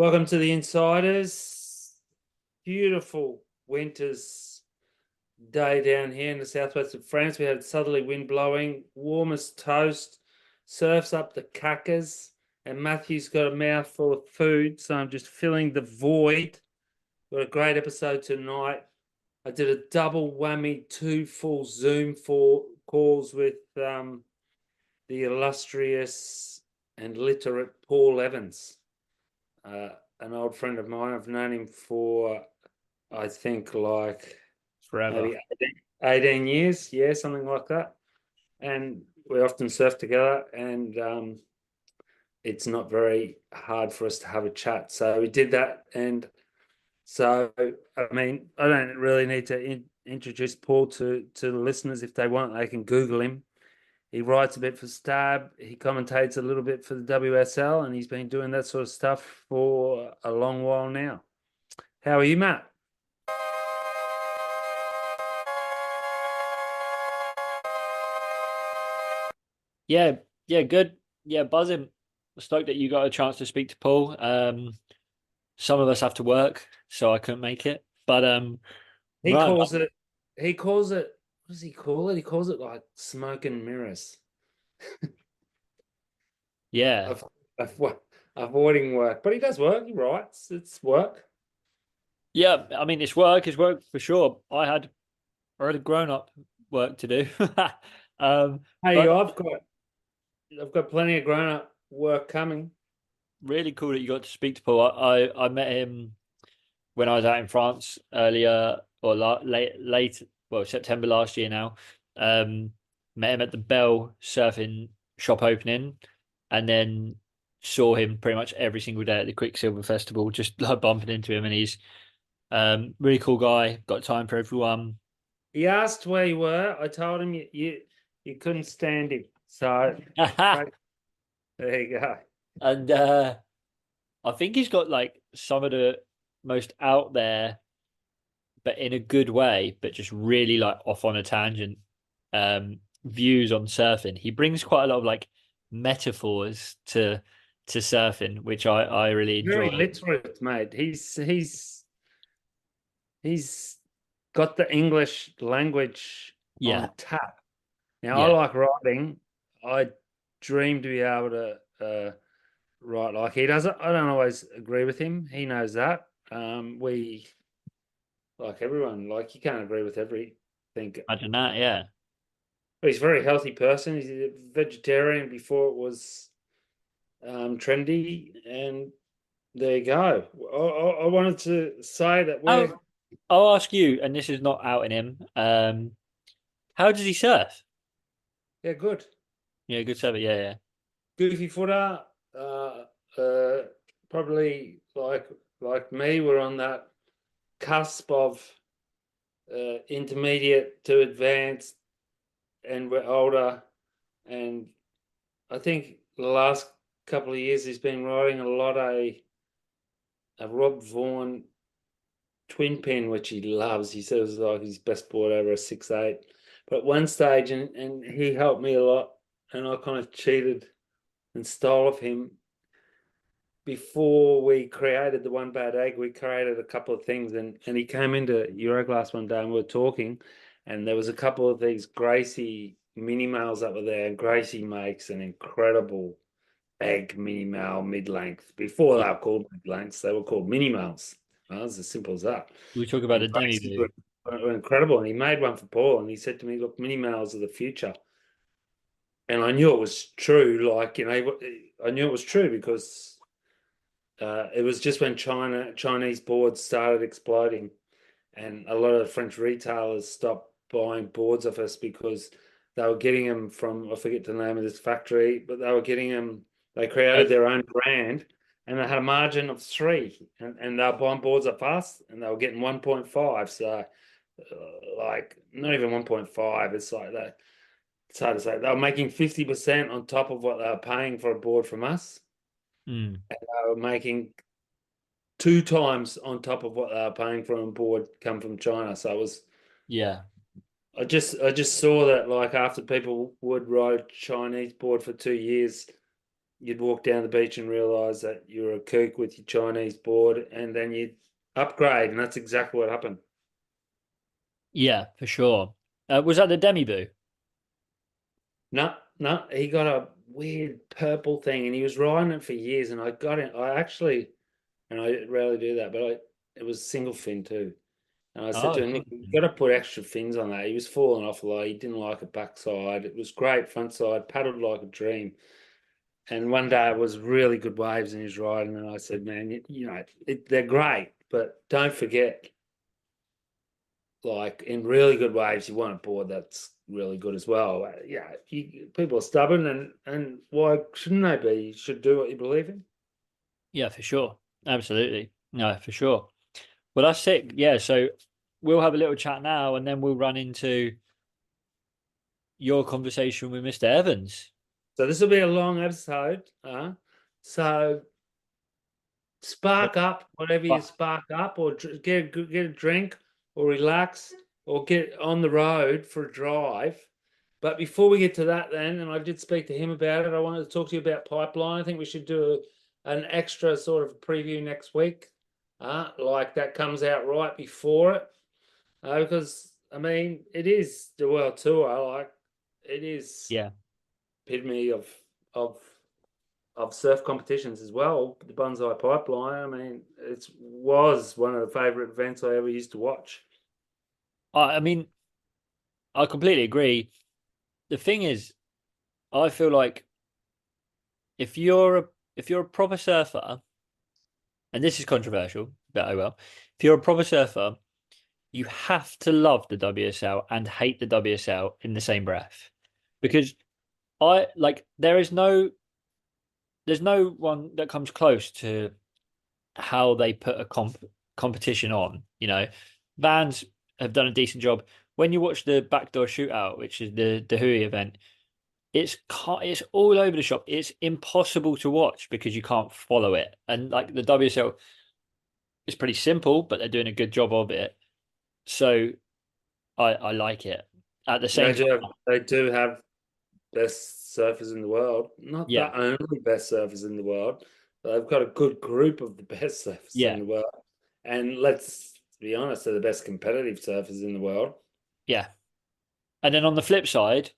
Welcome to the Insiders. Beautiful winter's day down here in the southwest of France. We had a southerly wind blowing, warm as toast, surfs up the cackers, and Matthew's got a mouthful of food, so I'm just filling the void. Got a great episode tonight. I did a double whammy, 2 full Zoom calls with the illustrious and literate Paul Evans. An old friend of mine. I've known him for, I think, like Forever. maybe 18 years. Yeah, something like that. And we often surf together, and it's not very hard for us to have a chat. So we did that. And so, I mean, I don't really need to introduce Paul to the listeners. If they want, they can Google him. He writes a bit for Stab. He commentates a little bit for the WSL, and he's been doing that sort of stuff for a long while now. How are you, Matt? Yeah, good. Yeah, buzzing. Stoked that you got a chance to speak to Paul. Some of us have to work, so I couldn't make it. But He no, calls it. He calls it. What does he call it? He calls it like smoke and mirrors. yeah, Of, of avoiding work, but he does work. He writes. It's work. yeah. I mean, it's work. It's work for sure. I had a grown up work to do. Hey, But I've got plenty of grown up work coming. really cool that you got to speak to Paul. I met him when I was out in France earlier or late, well, September last year now. Um, Met him at the Bell surfing shop opening, and then saw him pretty much every single day at the Quicksilver Festival, just like bumping into him. And he's really cool guy, got time for everyone. He asked where you were. I told him you couldn't stand him. So there you go. And I think he's got like some of the most out there, but in a good way, but just really like off on a tangent views on surfing. He brings quite a lot of like metaphors to surfing, which I really Very enjoy. literate, mate. He's got the English language Yeah, on tap. Now, I yeah, like writing. I dream to be able to write like he does it. I don't always agree with him. He knows that. We, like everyone, like you can't agree with everything. imagine that. Yeah. But he's a very healthy person. He's a vegetarian before it was trendy, and there you go. I wanted to say that we're Oh, I'll ask you, and this is not outing him. How does he surf? yeah good. Yeah, good surfer. Yeah, yeah, Goofy footer, uh, uh, probably like me. We're on that cusp of intermediate to advanced, and we're older. And I think the last couple of years he's been riding a lot a Rob Vaughan twin pin, which he loves. He says like his best board ever, a 6'8". But at one stage, and he helped me a lot, and I kind of cheated and stole of him. Before we created the One Bad Egg, we created a couple of things, and he came into Euroglass one day and we were talking, and there was a couple of these Gracie mini males that were there, and Gracie makes an incredible egg mini male mid length. Before they yeah. were called mid lengths, they were called mini males. Well, it's as simple as that. We talk about And the demi Gracie boo. were incredible, and he made one for Paul, and he said to me, "Look, mini males are the future." And I knew it was true. Like, I knew it was true because it was just when Chinese boards started exploding, and a lot of French retailers stopped buying boards off us because they were getting them from, I forget the name of this factory, but they were getting them. They created their own brand, and they had a margin of 3, and they were buying boards off us, and they were getting 1.5. So, like, not even 1.5. It's like that. It's hard to say. They were making 50% on top of what they were paying for a board from us. Mm, They were making 2 times on top of what they were paying for a board come from China. So it was yeah, I just saw that, like, after people would ride Chinese board for 2 years, you'd walk down the beach and realize that you're a kook with your Chinese board, and then you'd upgrade, and that's exactly what happened. Yeah, for sure. Was that the Demi-Boo? No, no, he got a weird purple thing, and he was riding it for years. And I got it. I actually, and I rarely do that, but it was single fin too. And I said Oh, to him, "Look, you got to put extra fins on that." He was falling off a lot. He didn't like it backside. It was great front side, paddled like a dream. And one day it was really good waves, and he was riding. And I said, "Man, they're great, but don't forget, like in really good waves, you want a board that's really good as well." Yeah, people are stubborn, and why shouldn't they be? You should do what you believe in. yeah, for sure. Absolutely. No, for sure. Well, that's sick. Yeah, so we'll have a little chat now and then we'll run into your conversation with Mr. Evans. So this will be a long episode. So But, spark up whatever you but spark up, or get a drink, or relax, or get on the road for a drive. But before we get to that, then, and I did speak to him about it, I wanted to talk to you about pipeline. I think we should do an extra sort of preview next week, like that comes out right before it, because I mean it is the world tour, like it is yeah. epitome of surf competitions as well. The Bonsai Pipeline. I mean, it was one of the favorite events I ever used to watch. I mean, I completely agree. The thing is, I feel like if you're a if you're a proper surfer, and this is controversial, but oh well. If you're a proper surfer, you have to love the WSL and hate the WSL in the same breath. Because I like there's no one that comes close to how they put a competition on. You know, Vans have done a decent job. When you watch the backdoor shootout, which is the Hui event, it's all over the shop. It's impossible to watch because you can't follow it. And like the WSL is pretty simple, but they're doing a good job of it. So I like it. At the same time, They do have best surfers in the world. Not yeah, the only best surfers in the world, but they've got a good group of the best surfers in yeah, the world. And let's be honest, they're the best competitive surfers in the world. yeah. And then on the flip side,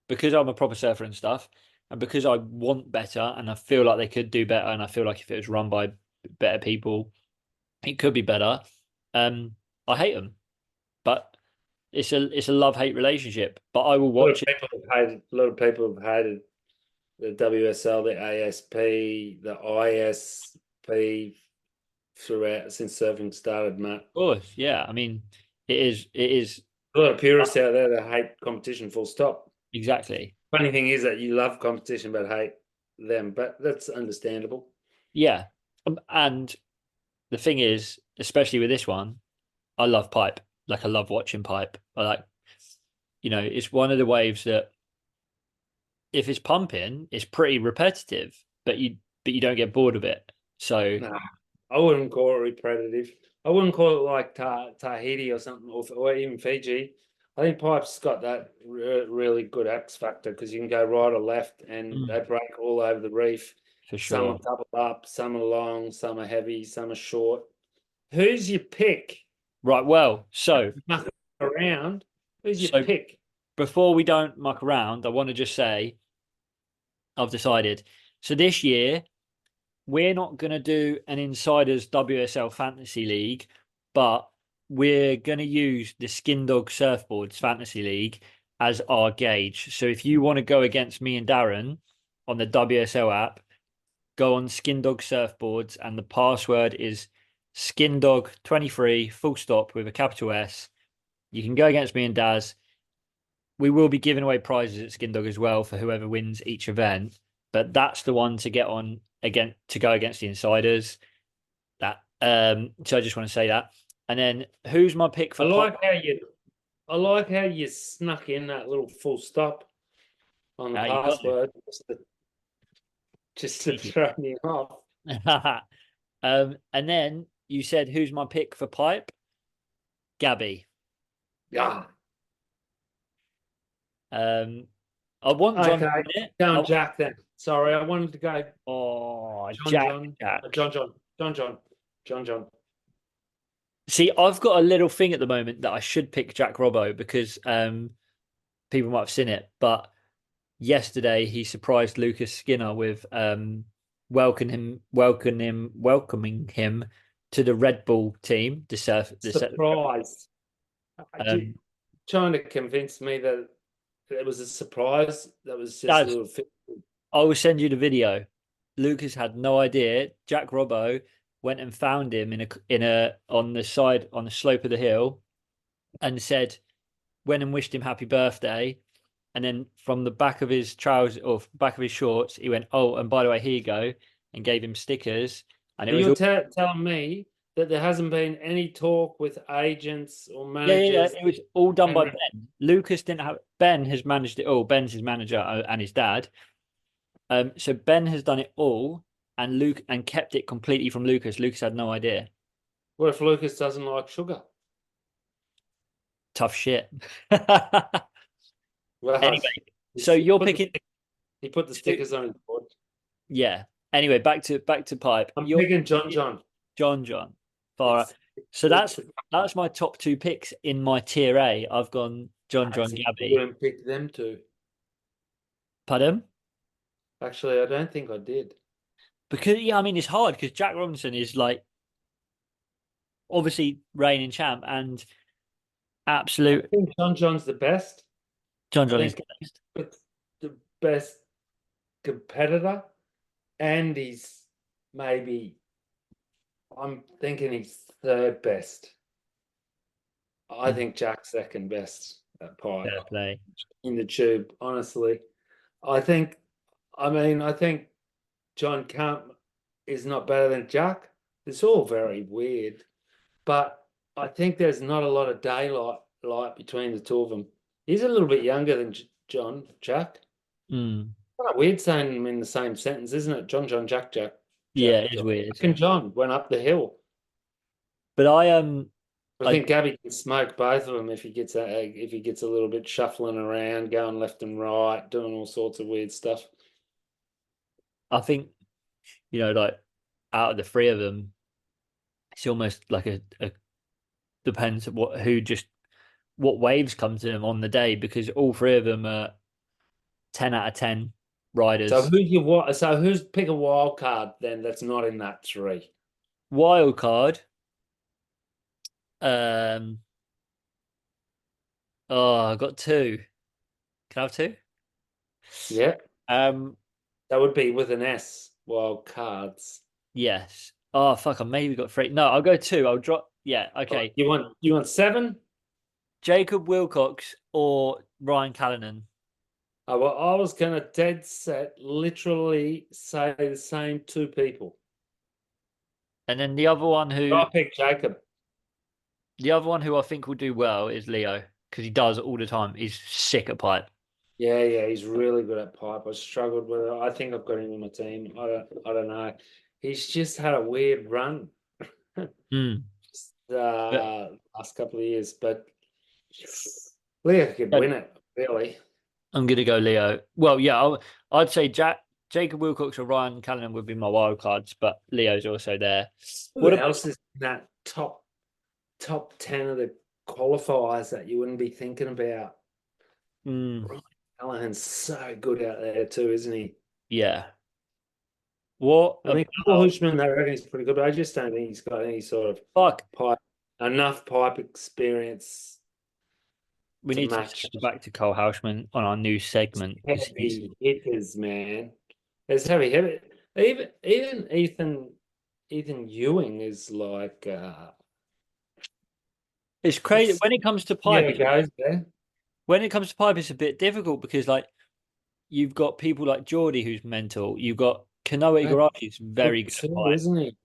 because I'm a proper surfer and stuff, and because I want better and I feel like they could do better, and I feel like if it was run by better people, it could be better. Um, I hate them, but it's a love-hate relationship. But I will A lot of watch it. people have hated. A lot of people have hated the WSL, the ASP, the ISP throughout since surfing started, Matt. Of course, yeah. I mean, it is A lot of purists out there that hate competition, full stop. exactly. Funny thing is that you love competition but hate them, but that's understandable. Yeah. And the thing is, especially with this one, I love pipe. Like I love watching pipe. I like, it's one of the waves that if it's pumping, it's pretty repetitive, but you don't get bored of it. So No, I wouldn't call it repetitive. I wouldn't call it like Tahiti or something, or even Fiji. I think Pipe's got that really good X factor because you can go right or left and they break all over the reef. for Some are sure. coupled up, some are long, some are heavy, some are short. Who's your pick? Right. Well, so Muck around. Who's your so pick? before we don't muck around, I want to just say I've decided. So this year we're not going to do an Insiders WSL Fantasy League, but we're going to use the Skin Dog Surfboards Fantasy League as our gauge. So if you want to go against me and Darren on the WSL app, go on Skin Dog Surfboards, and the password is Skin Dog 23 full stop with a capital S. You can go against me and Daz. We will be giving away prizes at Skin Dog as well for whoever wins each event, but that's the one to get on again to go against the insiders. That so I just want to say that. And then who's my pick I for pot? like how you I like how you snuck in that little full stop on the You got password just to cheeky. throw me off. And then you said who's my pick for pipe? Gabby. Yeah. Um, I want John to Okay. win it. Go and Jack then. Sorry, I wanted to go Oh, John Jack, John. Jack. John John. John John. John John. See, I've got a little thing at the moment that I should pick Jack Robbo because people might have seen it, but yesterday he surprised Lucas Skinner with welcoming him to the Red Bull team. Surprise. Um, Trying to convince me that it was a surprise. That was just a Dad, little. I will send you the video. Lucas had no idea. Jack Robbo went and found him in a on the side on the slope of the hill and said, went and wished him happy birthday. And then from the back of his trousers or back of his shorts, he went, "Oh, and by the way, here you go," and gave him stickers. And it So was you're all, telling me that there hasn't been any talk with agents or yeah. managers It was all done by and Ben. Lucas didn't have Ben has managed it all. Ben's his manager and his dad. So Ben has done it all, and Luke and kept it completely from Lucas. Lucas had no idea. what if Lucas doesn't like sugar? Tough shit. Well, Anyway, so you're picking, he put the stickers on his board. yeah. Anyway, back to pipe. I'm You're picking John picking John. John. Far out. It's So it's that's my top two picks in my tier A. I've gone John actually I Gabby. wouldn't pick them two. Pardon? Actually, I don't think I did. Because yeah, I mean it's hard because Jack Robinson is like obviously reigning champ and I absolute think John John's the best. John I John is think the best. it's the best competitor, and he's maybe I'm thinking he's third best. I think Jack's second best at pipe Fair play. in the tube, honestly. I think, I think John Camp is not better than Jack. It's all very weird, but I think there's not a lot of daylight light between the two of them. He's a little bit younger than John Jack. Mm. Kind of weird saying them in the same sentence, isn't it? John John Jack Jack Yeah, Jack it is John. weird. Jack and John went up the hill. But I I think Gabby can smoke both of them if he gets a little bit shuffling around, going left and right, doing all sorts of weird stuff. I think like out of the three of them, it's almost like a depends what waves come to them on the day because all three of them are 10 out of 10 So riders. who's pick a wild card then that's not in that three? Wild card. Um oh, I got two. Can I have two? Yeah, Um that would be with an S. Wild cards. yes. Oh fuck, I maybe got three. No, I'll go two. I'll drop yeah, Oh, okay. you want seven? Jacob Wilcox or Ryan Callanan. Oh, well, I was gonna dead set literally say the same two people. And then the other one who I picked Jacob. the other one who I think will do well is Leo because he does all the time. He's sick at pipe. Yeah, he's really good at pipe. I struggled with it. I think I've got him in my team. I don't know. He's just had a weird run Mm. But last couple of years, but Leo could win it, really. I'm gonna go Leo. Well, yeah, I'd say Jacob Wilcox or Ryan Callanan would be my wild cards, but Leo's also there. Who What about else is in that top 10 of the qualifiers that you wouldn't be thinking about? mm, Ryan Callahan's so good out there too, isn't he? yeah. What I mean, Paul about Hushman, they reckon he's pretty good, but I just don't think he's got any sort of fuck? enough pipe experience We to need to match circle back to Cole Houshman on our new segment because he's heavy hitters, man. There's heavy. Even Ethan Ewing is like it's crazy it's when it comes to yeah, pipe. it goes there. When it comes to pipe, it's a bit difficult because like you've got people like Geordie who's mental. You've got Kanoa That's Igarashi who's very good good at too, pipe. isn't he?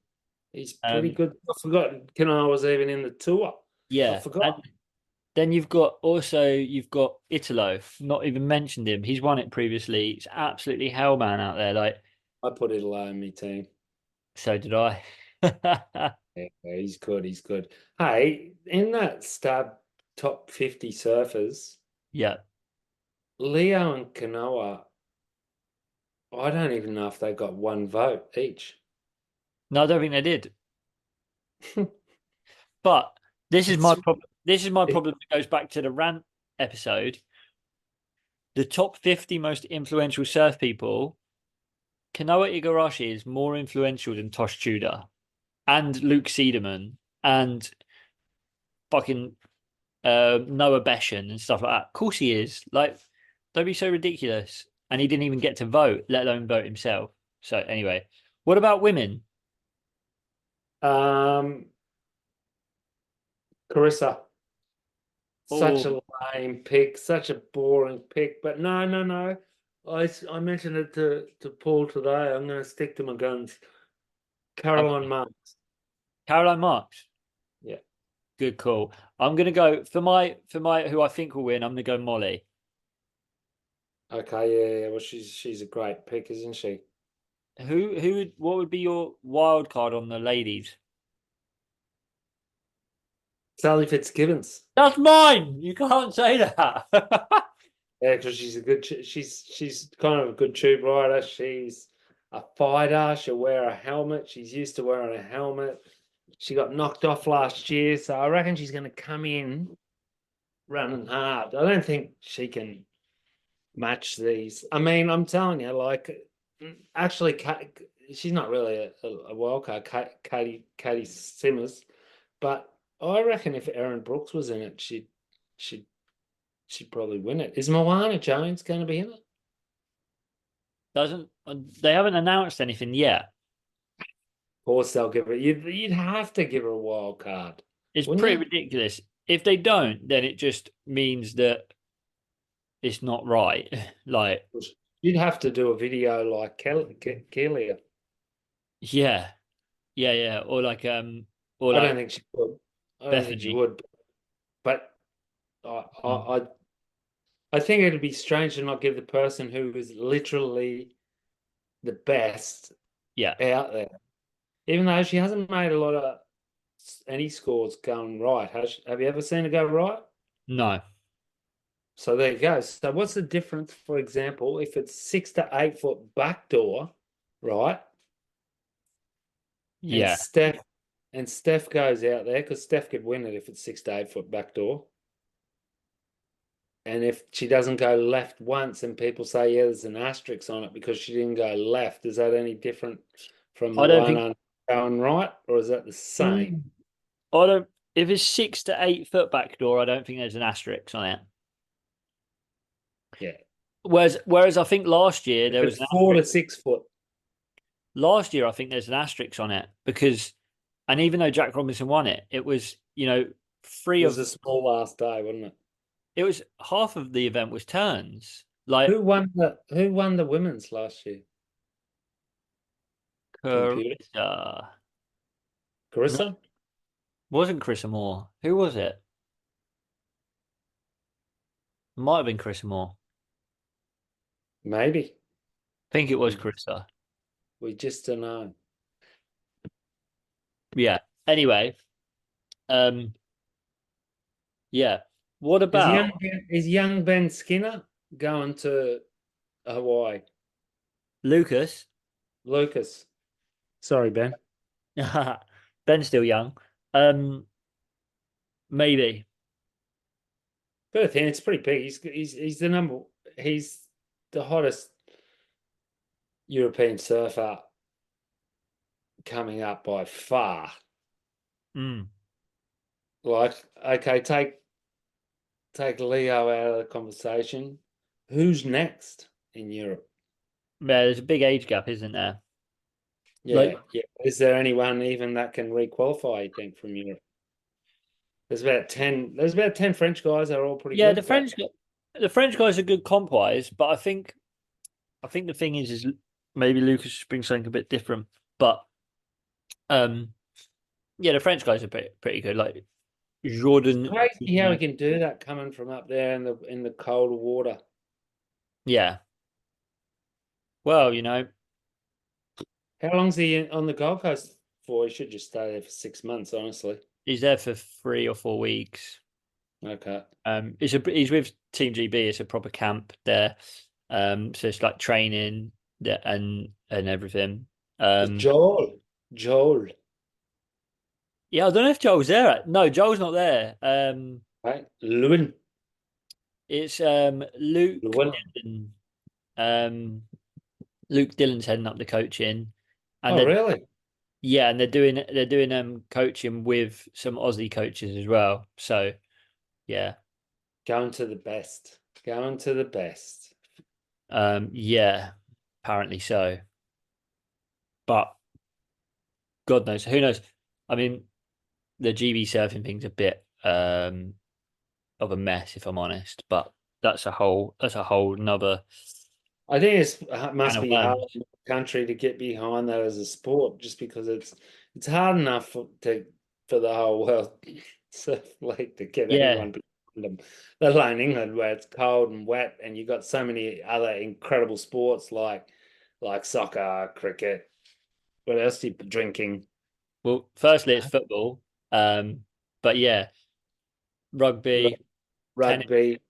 He's pretty Um, good. I forgot Kano was even in the tour. I yeah, and forgot. then you've got Italo. Not even mentioned him. He's won it previously. It's absolutely hellman out there. Like I put it low in my team. so did I. Yeah, he's good. He's good. Hey, in that stab top 50 surfers, Yeah. Leo and Kanoa I don't even know if they got one vote each. No, I don't think they did. But this is It's my problem. This is my it, problem that goes back to the rant episode. The top 50 most influential surf people, Kanoa Igarashi is more influential than Tosh Tudor and Luke Sederman and fucking Noah Beshan and stuff like that. Of course he is. Like, don't be so ridiculous. And he didn't even get to vote, let alone vote himself. So anyway, what about women? um Carissa. Such Oh, a lame pick, such a boring pick. But no, no, no. I mentioned it to Paul today. I'm going to stick to my guns. Caroline okay. Marks. Caroline Marks. Yeah. Good call. I'm gonna go for my who I think will win. I'm gonna go Molly. Okay. Yeah. Yeah. Well, she's a great pick, isn't she? What would be your wild card on the ladies? Sally Fitzgibbons. That's mine. You can't say that. Yeah, because she's a good. She's kind of a good tube rider. She's a fighter. She'll wear a helmet. She's used to wearing a helmet. She got knocked off last year, so I reckon she's going to come in running hard. I don't think she can match these. I mean, I'm telling you, like, actually, she's not really a wild card, Katie Simmers, but I reckon if Erin Brooks was in it, she'd she'd probably win it. Is Moana Jones going to be in it? Doesn't they haven't announced anything yet? Of course, they'll give it. You'd have to give her a wild card, It's wouldn't pretty you? ridiculous. If they don't, then it just means that it's not right. Like, You'd have to do a video like Kelia. yeah, yeah, yeah, or I don't like think she would. I don't think she Bethany. would. But I, I, Mm. I I think it'd be strange to not give the person who is literally the best Yeah, out there, even though she hasn't made a lot of any scores going right. Have you ever seen her go right? no, So there you go. So what's the difference, for example, if it's 6 to 8 foot backdoor, right? And yeah. Steph goes out there because Steph could win it if it's 6 to 8 foot backdoor. And if she doesn't go left once and people say, yeah, there's an asterisk on it because she didn't go left, is that any different from the I don't one think. on going right, or is that the same? Mm. I don't. If it's 6 to 8 foot back door, I don't think there's an asterisk on it. Yeah. Whereas I think last year If there was it's an 4 to 6 foot, last year I think there's an asterisk on it because, and even though Jack Robinson won it, it was it free was of a small last day, wasn't it? it was half of the event was turns. Like Who won the women's last year? Computer. Carissa, no, Carissa? wasn't Carissa Moore. Who was it? Might have been Carissa Moore. Maybe. I think it was We Carissa. we just don't know. Yeah. Anyway, um, yeah. What Is about young Ben Skinner going to Hawaii? Lucas? Lucas. Sorry, Ben. Ben's still young. Um, maybe. But I think it's pretty big. He's the number. He's the hottest European surfer coming up by far. Mm. Like, okay, take Leo out of the conversation. Who's next in Europe? Yeah, there's a big age gap, isn't there? Yeah, Like, yeah. Is there anyone even that can requalify, you think, from Europe? There's about ten French guys that are all pretty yeah, good, but The French guys are good comp wise, but I think the thing is maybe Lucas brings something a bit different. But um, yeah, the French guys are pretty good. Like it's Jordan, crazy how he can do that coming from up there in the cold water. yeah. Well, How long's he on the Gold Coast for? He should just stay there for 6 months, honestly. he's there for 3 or 4 weeks. Okay. He's with Team GB. It's a proper camp there. So it's like training, yeah, and everything. It's Joel, Yeah, I don't know if Joel's there. No, Joel's not there. right? Lewin, It's Luke Lewin. Dillon. Um, Luke Dillon's heading up the coaching, and Oh, then really? yeah, and they're doing coaching with some Aussie coaches as well. So yeah, Going to the best. Going to the best. yeah, apparently so. But God knows, who knows? I mean, the GB surfing thing's a bit of a mess, if I'm honest. But that's a whole another I think it can must of be hard worms. in the country to get behind that as a sport, just because it's hard enough for the whole world surf league to get Yeah. anyone behind them. Let alone England, where it's cold and wet, and you've got so many other incredible sports like soccer, cricket. What else do you drinking? Well, firstly, it's football. Um, but yeah, Ru- rugby, tennis. Rugby.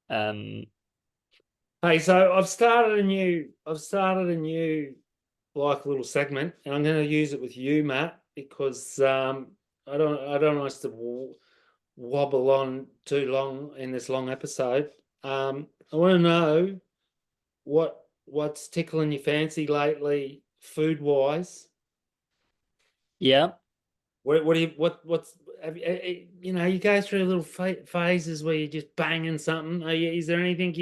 Um, Hey, so I've started a new like little segment, and I'm going to use it with you, Matt, because I don't want us to wobble on too long in this long episode. I want to know what's tickling your fancy lately, food wise. yeah. What do you what's have you go through little phases where you're just banging something. Is there anything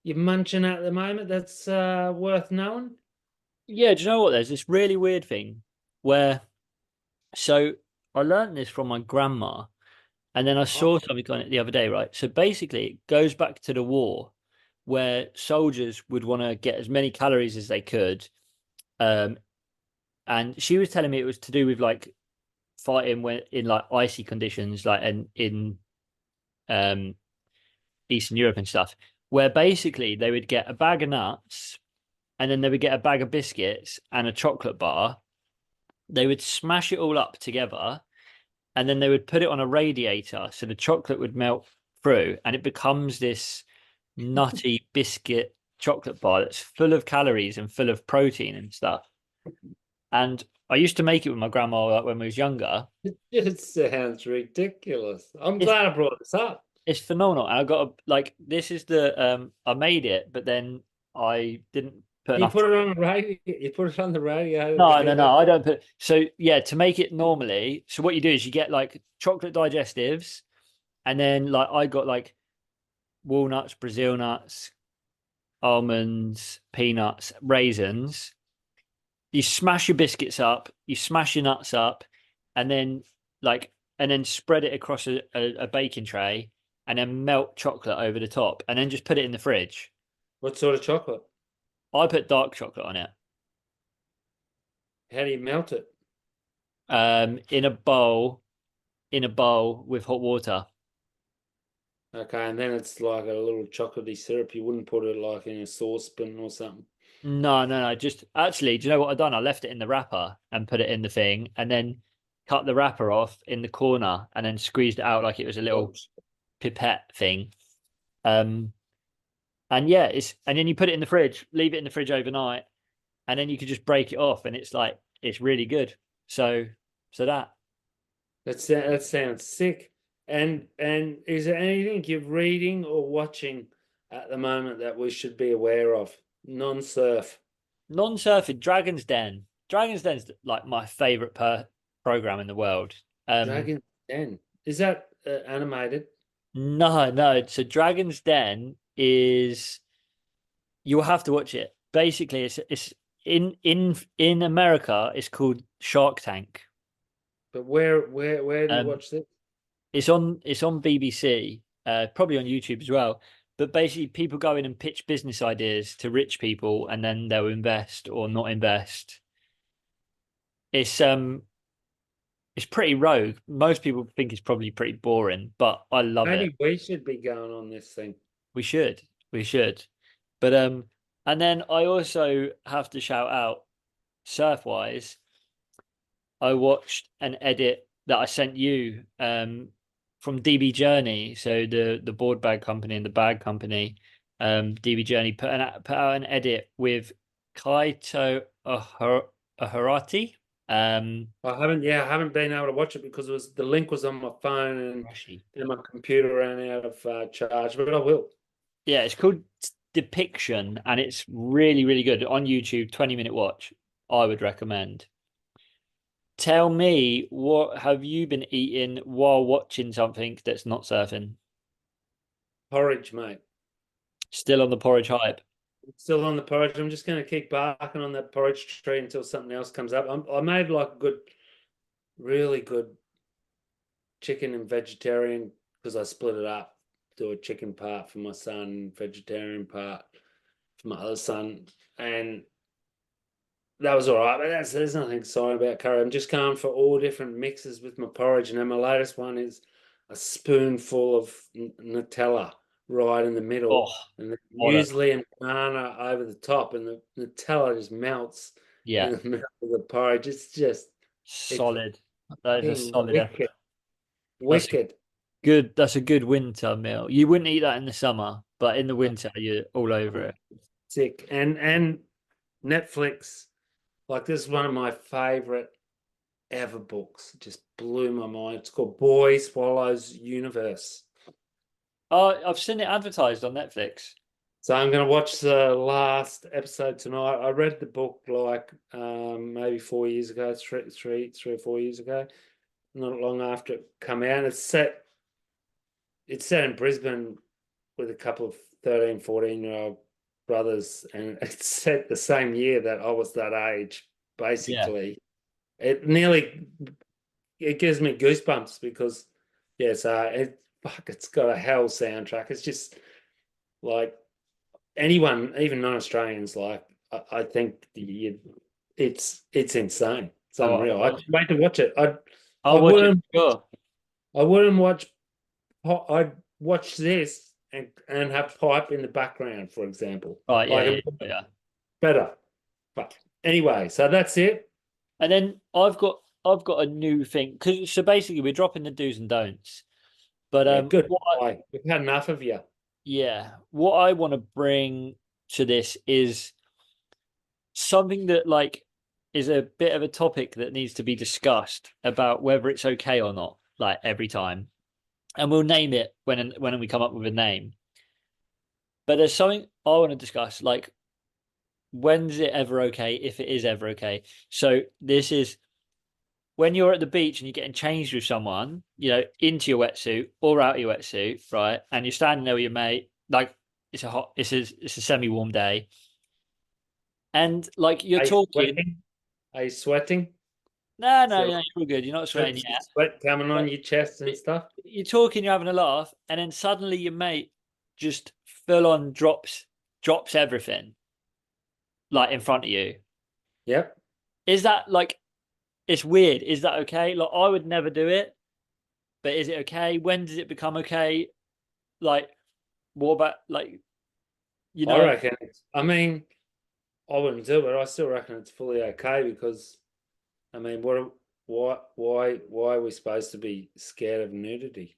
you're munching at the moment that's worth knowing? Yeah, do you know what? There's this really weird thing where, so I learned this from my grandma, and then I Oh, saw something on it the other day, right? So basically, it goes back to the war where soldiers would want to get as many calories as they could. Um, and she was telling me it was to do with like fighting when in like icy conditions, like in um Eastern Europe and stuff, where basically they would get a bag of nuts and then they would get a bag of biscuits and a chocolate bar. They would smash it all up together and then they would put it on a radiator so the chocolate would melt through and it becomes this nutty biscuit chocolate bar that's full of calories and full of protein and stuff. And I used to make it with my grandma like, when we was younger. it just sounds ridiculous. I'm It's glad I brought this up. it's phenomenal. And I got like this is the I made it, but then I didn't put You enough. put it on the radio. You put it on the radio to No, no, get no. that. I don't put. So yeah, to make it normally. So what you do is you get like chocolate digestives, and then like I got like walnuts, Brazil nuts, almonds, peanuts, raisins. You smash your biscuits up, you smash your nuts up, and then like and then spread it across a baking tray, and then melt chocolate over the top, and then just put it in the fridge. What sort of chocolate? I put dark chocolate on it. How do you melt it? In a bowl with hot water. Okay, and then it's like a little chocolatey syrup. You wouldn't put it like in a saucepan or something. No, no, no. Just actually, do you know what I done? I left it in the wrapper and put it in the thing, and then cut the wrapper off in the corner, and then squeezed it out like it was a little Oops. pipette thing. Um, and yeah, it's and then you put it in the fridge, leave it in the fridge overnight, and then you can just break it off, and it's like it's really good. So, so that That sounds sick. And is there anything you're reading or watching at the moment that we should be aware of? Non-surf. non-surfing Dragon's Den. Dragon's Den's like my favorite program in the world. Um, Dragon's Den. Is that animated? No, no. So Dragon's Den is you'll have to watch it. Basically, it's in America, it's called Shark Tank. But where do you Um, watch this? it's on BBC, probably on YouTube as well. But basically, people go in and pitch business ideas to rich people, and then they'll invest or not invest. It's um, it's pretty rogue. Most people think it's probably pretty boring, but I love it. Maybe we should be going on this thing. We should. We should. But and then I also have to shout out Surfwise. I watched an edit that I sent you from DB Journey, so the board bag company and the bag company. DB Journey put out an edit with Kaito Ahurati. I haven't been able to watch it because the link was on my phone and my computer ran out of charge, but I will. Yeah, it's called Depiction, and it's really, really good on YouTube. 20-minute watch. I would recommend. Tell me, what have you been eating while watching something that's not surfing? Porridge, mate. Still on the porridge hype. Still on the porridge. I'm just going to keep barking on that porridge tree until something else comes up. I made like a good, really good chicken and vegetarian because I split it up. Do a chicken part for my son, vegetarian part for my other son, and that was all right. But there's nothing sorry about curry. I'm just going for all different mixes with my porridge, and then my latest one is a spoonful of Nutella right in the Oh, middle, and the what a muesli and banana over the top, and the Nutella just melts in yeah, the middle of the porridge. It's solid. That is a fucking solid effort. wicked, That's wicked. good. That's a good winter meal. You wouldn't eat that in the summer, but in the winter, you're all over it. Sick. And Netflix, like this is one of my favorite ever books. It just blew my mind. It's called Boy Swallows Universe. Oh, I've seen it advertised on Netflix. So I'm going to watch the last episode tonight. I read the book like maybe 4 years ago, three or 4 years ago, not long after it come out. It's set in Brisbane with a couple of 13, 14-year-old brothers, and it's set the same year that I was that age, Yeah. basically. It gives me goosebumps because it's got a hell soundtrack. It's just like anyone, even non-Australians, like I think it's insane. It's Oh, unreal. I can't wait to watch it. I I'll watch it wouldn't for sure. I wouldn't watch. I'd watch this and have pipe in the background, for example. Right, yeah, Like yeah, it would be yeah. better. But anyway, so that's it. And then I've got a new thing because so basically we're dropping the do's and don'ts. But Yeah, good. Bye. We've had enough of you. what I want to bring to this is something that like is a bit of a topic that needs to be discussed about whether it's okay or not, like every time. And we'll name it when we come up with a name. But there's something I want to discuss, like when's it ever okay, if it is ever okay. So this is when you're at the beach and you're getting changed with someone, into your wetsuit or out of your wetsuit, right? And you're standing there with your mate, like it's a semi-warm day, and like you're Are you talking. sweating? Are you sweating? No, Is no, there no, you're all good. You're not sweating yet. sweat coming on But your chest and stuff? you're talking, you're having a laugh, and then suddenly your mate just full on drops everything like in front of you. Yep. Is that like it's weird? Is that okay? Like I would never do it, but is it okay? When does it become okay? Like what about like you I know? reckon I mean, I wouldn't do it. I still reckon it's fully okay because I mean, why are we supposed to be scared of nudity?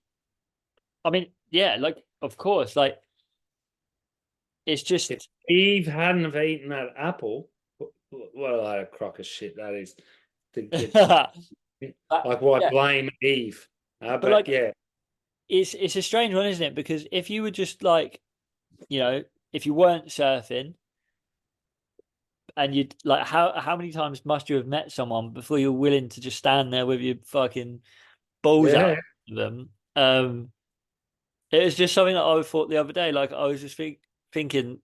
I mean, yeah, like of course, like it's If just Eve hadn't have eaten that apple, what a load of crock of shit that is. To get but, like, why yeah, blame Eve? but But like yeah, it's a strange one, isn't it? Because if you were just like you know, if you weren't surfing and you'd like how many times must you have met someone before you're willing to just stand there with your fucking balls out yeah, of them? It was just something that I thought the other day. Like I was just thinking,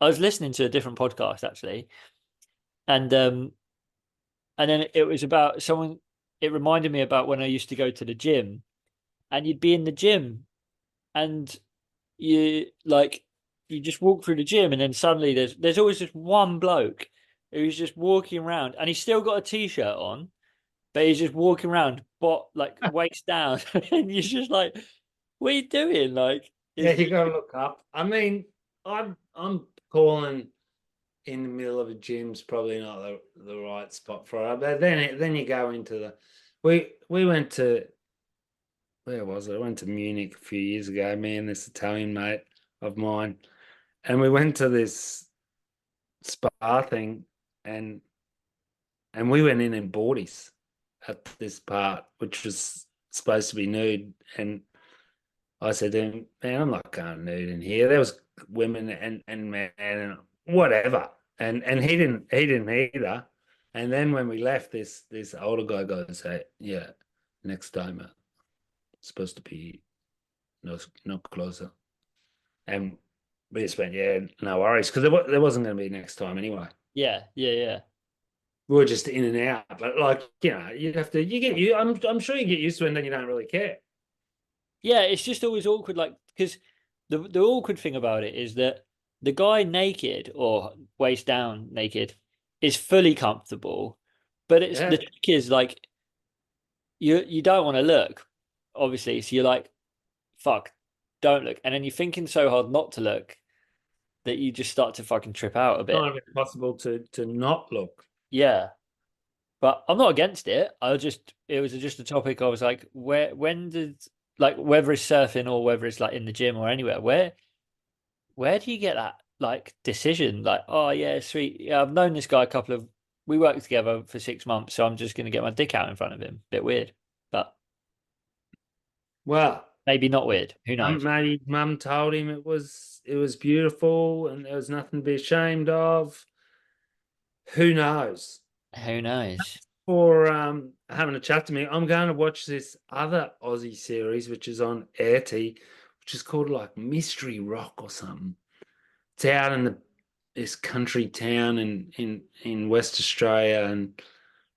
I was listening to a different podcast actually, and um, and then it was about someone. It reminded me about when I used to go to the gym, and you'd be in the gym, and you like you just walk through the gym, and then suddenly there's always just one bloke who's just walking around, and he's still got a t-shirt on, but he's just walking around, but like waist down, and you're just like, what are you doing? Like, yeah. it's You just gotta look up. I mean, I'm calling in the middle of a gym's probably not the right spot for it. But then you go into we went to where was it? I went to Munich a few years ago. Me and this Italian mate of mine, and we went to this spa thing, and we went in boardies at this part, which was supposed to be nude, and I said to him, "Man, I'm not going nude in here." There was women and men and whatever, and he didn't either. And then when we left, this older guy goes, "Hey, yeah, next time, it's supposed to be no closer." And we just went, "Yeah, no worries," because there wasn't going to be next time anyway. Yeah, yeah, yeah. We were just in and out, but like you have to, I'm sure you get used to it, and then you don't really care. Yeah, it's just always awkward, like because the awkward thing about it is that the guy naked or waist down naked is fully comfortable, but it's Yeah, the trick is like you don't want to look, obviously, so you're like, fuck, don't look, and then you're thinking so hard not to look that you just start to fucking trip out a bit. kind of impossible to not look. Yeah, but I'm not against it. It was just a topic. I was like, when did like whether it's surfing or whether it's like in the gym or anywhere, where do you get that like decision? Like, oh yeah, sweet. Yeah, I've known this guy we worked together for 6 months, so I'm just gonna get my dick out in front of him. Bit weird, but Well, maybe not weird. Who knows? maybe mum told him it was beautiful and there was nothing to be ashamed of. Who knows? Who knows? For having a chat to me, I'm going to watch this other Aussie series which is on AirT, which is called like Mystery Rock or something. It's out in this country town in West Australia, and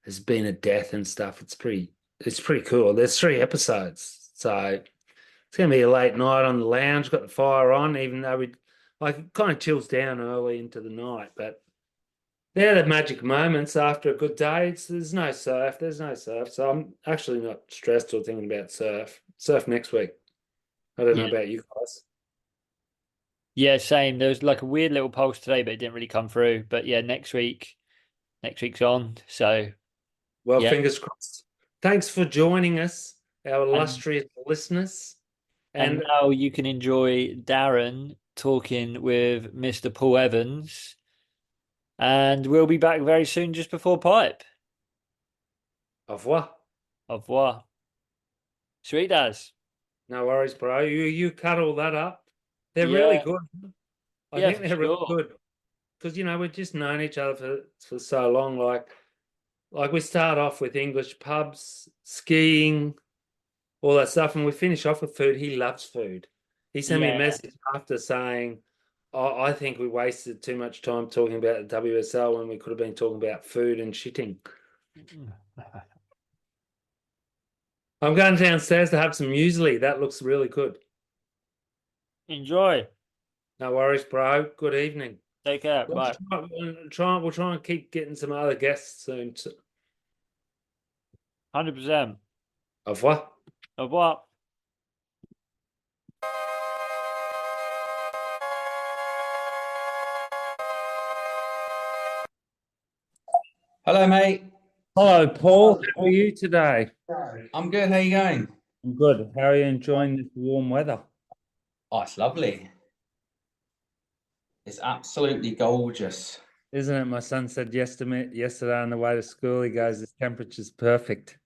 there's been a death and stuff. It's pretty cool. There's 3 episodes, so it's gonna be a late night on the lounge. Got the fire on, even though we like it kind of chills down early into the night. But they're the magic moments after a good day. There's no surf. There's no surf, so I'm actually not stressed or thinking about surf. Surf next week. I don't know Yeah, about you guys. yeah, same. There was like a weird little pulse today, but it didn't really come through. But yeah, next week's on. So Well, yeah, fingers crossed. Thanks for joining us, our and illustrious listeners. and And now you can enjoy Darren talking with Mr. Paul Evans. And we'll be back very soon just before pipe. au revoir. Au revoir. Sweet as. No worries, bro. You cut all that up. They're really Yeah, good. I yeah, think for they're really sure. good because we've just known each other for so long. Like we start off with English pubs, skiing, all that stuff, and we finish off with food. He loves food. He sent me a Yeah. message after saying, "Oh, I think we wasted too much time talking about the WSL when we could have been talking about food and shitting." I'm going downstairs to have some muesli. That looks really good. Enjoy. No worries, bro. Good evening. Take care. Bye. We'll try and keep getting some other guests soon. 100%. Au revoir. Au revoir. Hello, mate. Hello, Paul. How are you today? I'm good. How you going? I'm good. How are you enjoying this warm weather? Oh, it's lovely. It's absolutely gorgeous. Isn't it? My son said yesterday on the way to school, he goes, "This temperature's perfect."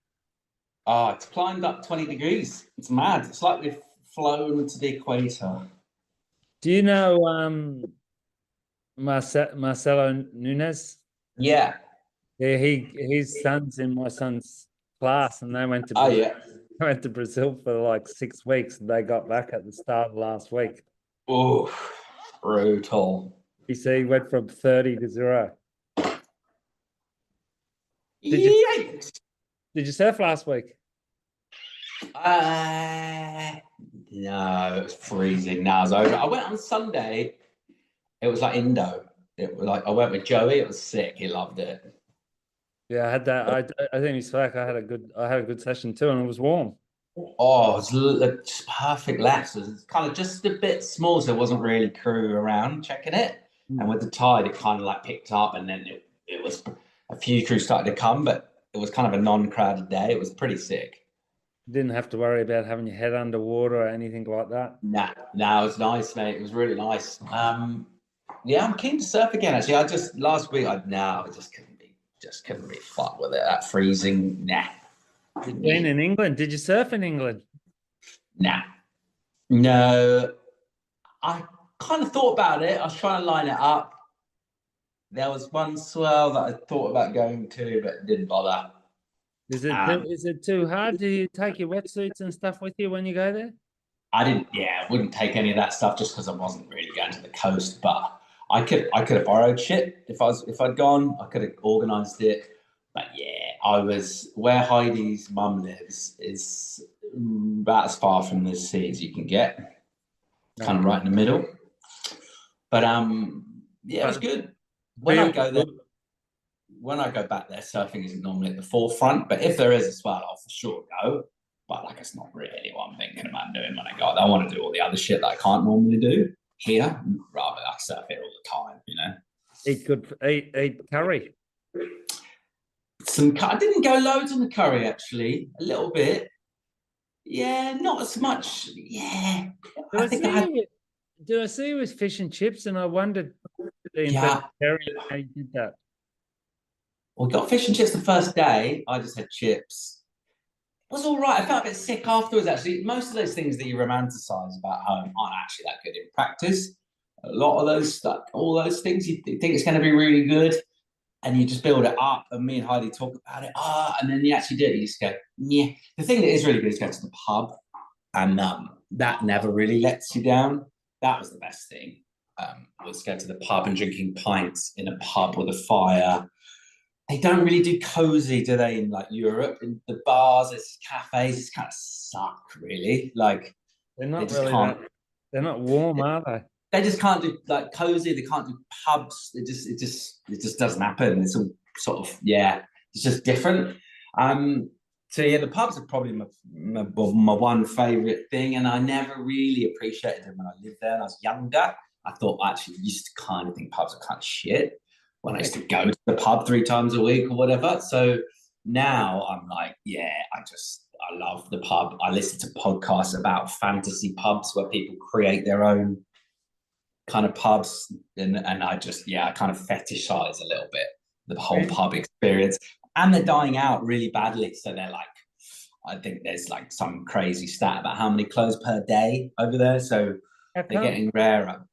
Oh, it's climbed up 20 degrees. It's mad. It's like we've flown to the equator. Do you know Marcelo Nunes? Yeah. Yeah, his son's in my son's class, and they went to Oh, Brazil. yeah. Went to Brazil for like 6 weeks, and they got back at the start of last week. Oh, brutal. He said he went from 30 to 0. Did you Yikes. did you surf last week? No, it was freezing. Now it's over. I went on Sunday. It was like Indo. It was like I went with Joey. It was sick. He loved it. Yeah, I had that. I think he's back. I had a good session too, and it was warm. Oh, it's just perfect left. It was kind of just a bit small, so it wasn't really crew around checking it. And with the tide, it kind of like picked up, and then it was a few crews started to come, but it was kind of a non-crowded day. It was pretty sick. Didn't have to worry about having your head underwater or anything like that. Nah, it was nice, mate. It was really nice. Yeah, I'm keen to surf again. Actually, I just last week I just couldn't be fucked with it. That freezing, nah, You've been in England. Did you surf in England? nah, no. I kind of thought about it. I was trying to line it up. There was one swell that I thought about going to, but didn't bother. Is it too hard? Do you take your wetsuits and stuff with you when you go there? I didn't. Yeah, I wouldn't take any of that stuff just because I wasn't really going to the coast. But I could have borrowed shit if I'd gone. I could have organised it. But yeah, I was where Heidi's mum lives is about as far from the sea as you can get. Kind of right in the middle. But yeah, it was good. When I go there, when I go back there, surfing isn't normally at the forefront. But if there is a swell, I'll for sure go. But like, it's not really what I'm thinking about doing when I go. I want to do all the other shit that I can't normally do here. Rather, I surf it all the time, you know. Eat curry. I didn't go loads on the curry actually. A little bit. Yeah, not as much. Yeah, I think I had. Did I see you with fish and chips? And I wondered Yeah, how you did that. we got fish and chips the first day. I just had chips. It was all right. I felt a bit sick afterwards, actually. Most of those things that you romanticize about home aren't actually that good in practice. A lot of those, like, all those things, you think it's going to be really good, and you just build it up. And me and Heidi talk about it. And then you actually do it. You just go, yeah. The thing that is really good is go to the pub, and that never really lets you down. That was the best thing. Was go to the pub and drinking pints in a pub with a fire. They don't really do cozy, do they? In like Europe, in the bars, it's cafes, it's kind of suck, really. Like they're not they're not warm, are they? They just can't do like cozy. They can't do pubs. It just doesn't happen. It's all sort of it's just different. So yeah, the pubs are probably my one favorite thing, and I never really appreciated them when I lived there and I was younger. I thought actually used to kind of think pubs are kind of shit when I used to go to the pub 3 times a week or whatever. So now I'm like, I love the pub. I listen to podcasts about fantasy pubs where people create their own kind of pubs, and I kind of fetishize a little bit the whole pub experience. And they're dying out really badly. So they're like, I think there's like some crazy stat about how many close per day over there. So they're getting rarer.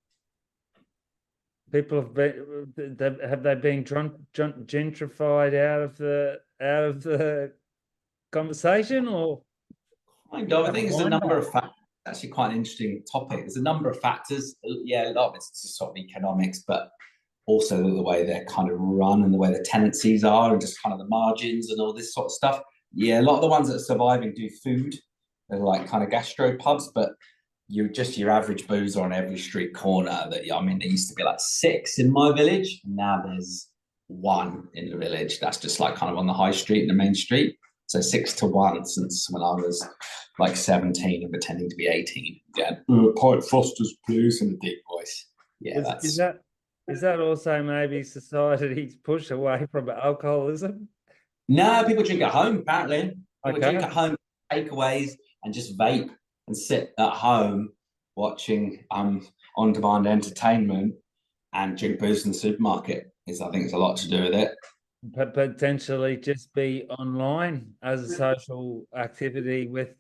People have they been gentrified out of the conversation, or kind of? I think it's a number of factors. Actually, quite an interesting topic. There's a number of factors. Yeah, a lot of it's just sort of economics, but also the way they're kind of run and the way the tenancies are, and just kind of the margins and all this sort of stuff. Yeah, a lot of the ones that are surviving do food. They're like kind of gastro pubs, but you're just your average boozer on every street corner. There used to be like 6 in my village, and now there's 1 in the village. That's just like kind of on the high street and the main street. So 6 to 1 since when I was like 17 and pretending to be 18. Yeah, Pint Foster's, please, in a deep voice. Yeah, is that also maybe society's push away from alcoholism? No, people drink at home, apparently. People drink at home, takeaways, and just vape and sit at home watching on-demand entertainment and drink booze in the supermarket. I think it's a lot to do with it. But potentially just be online as a social activity with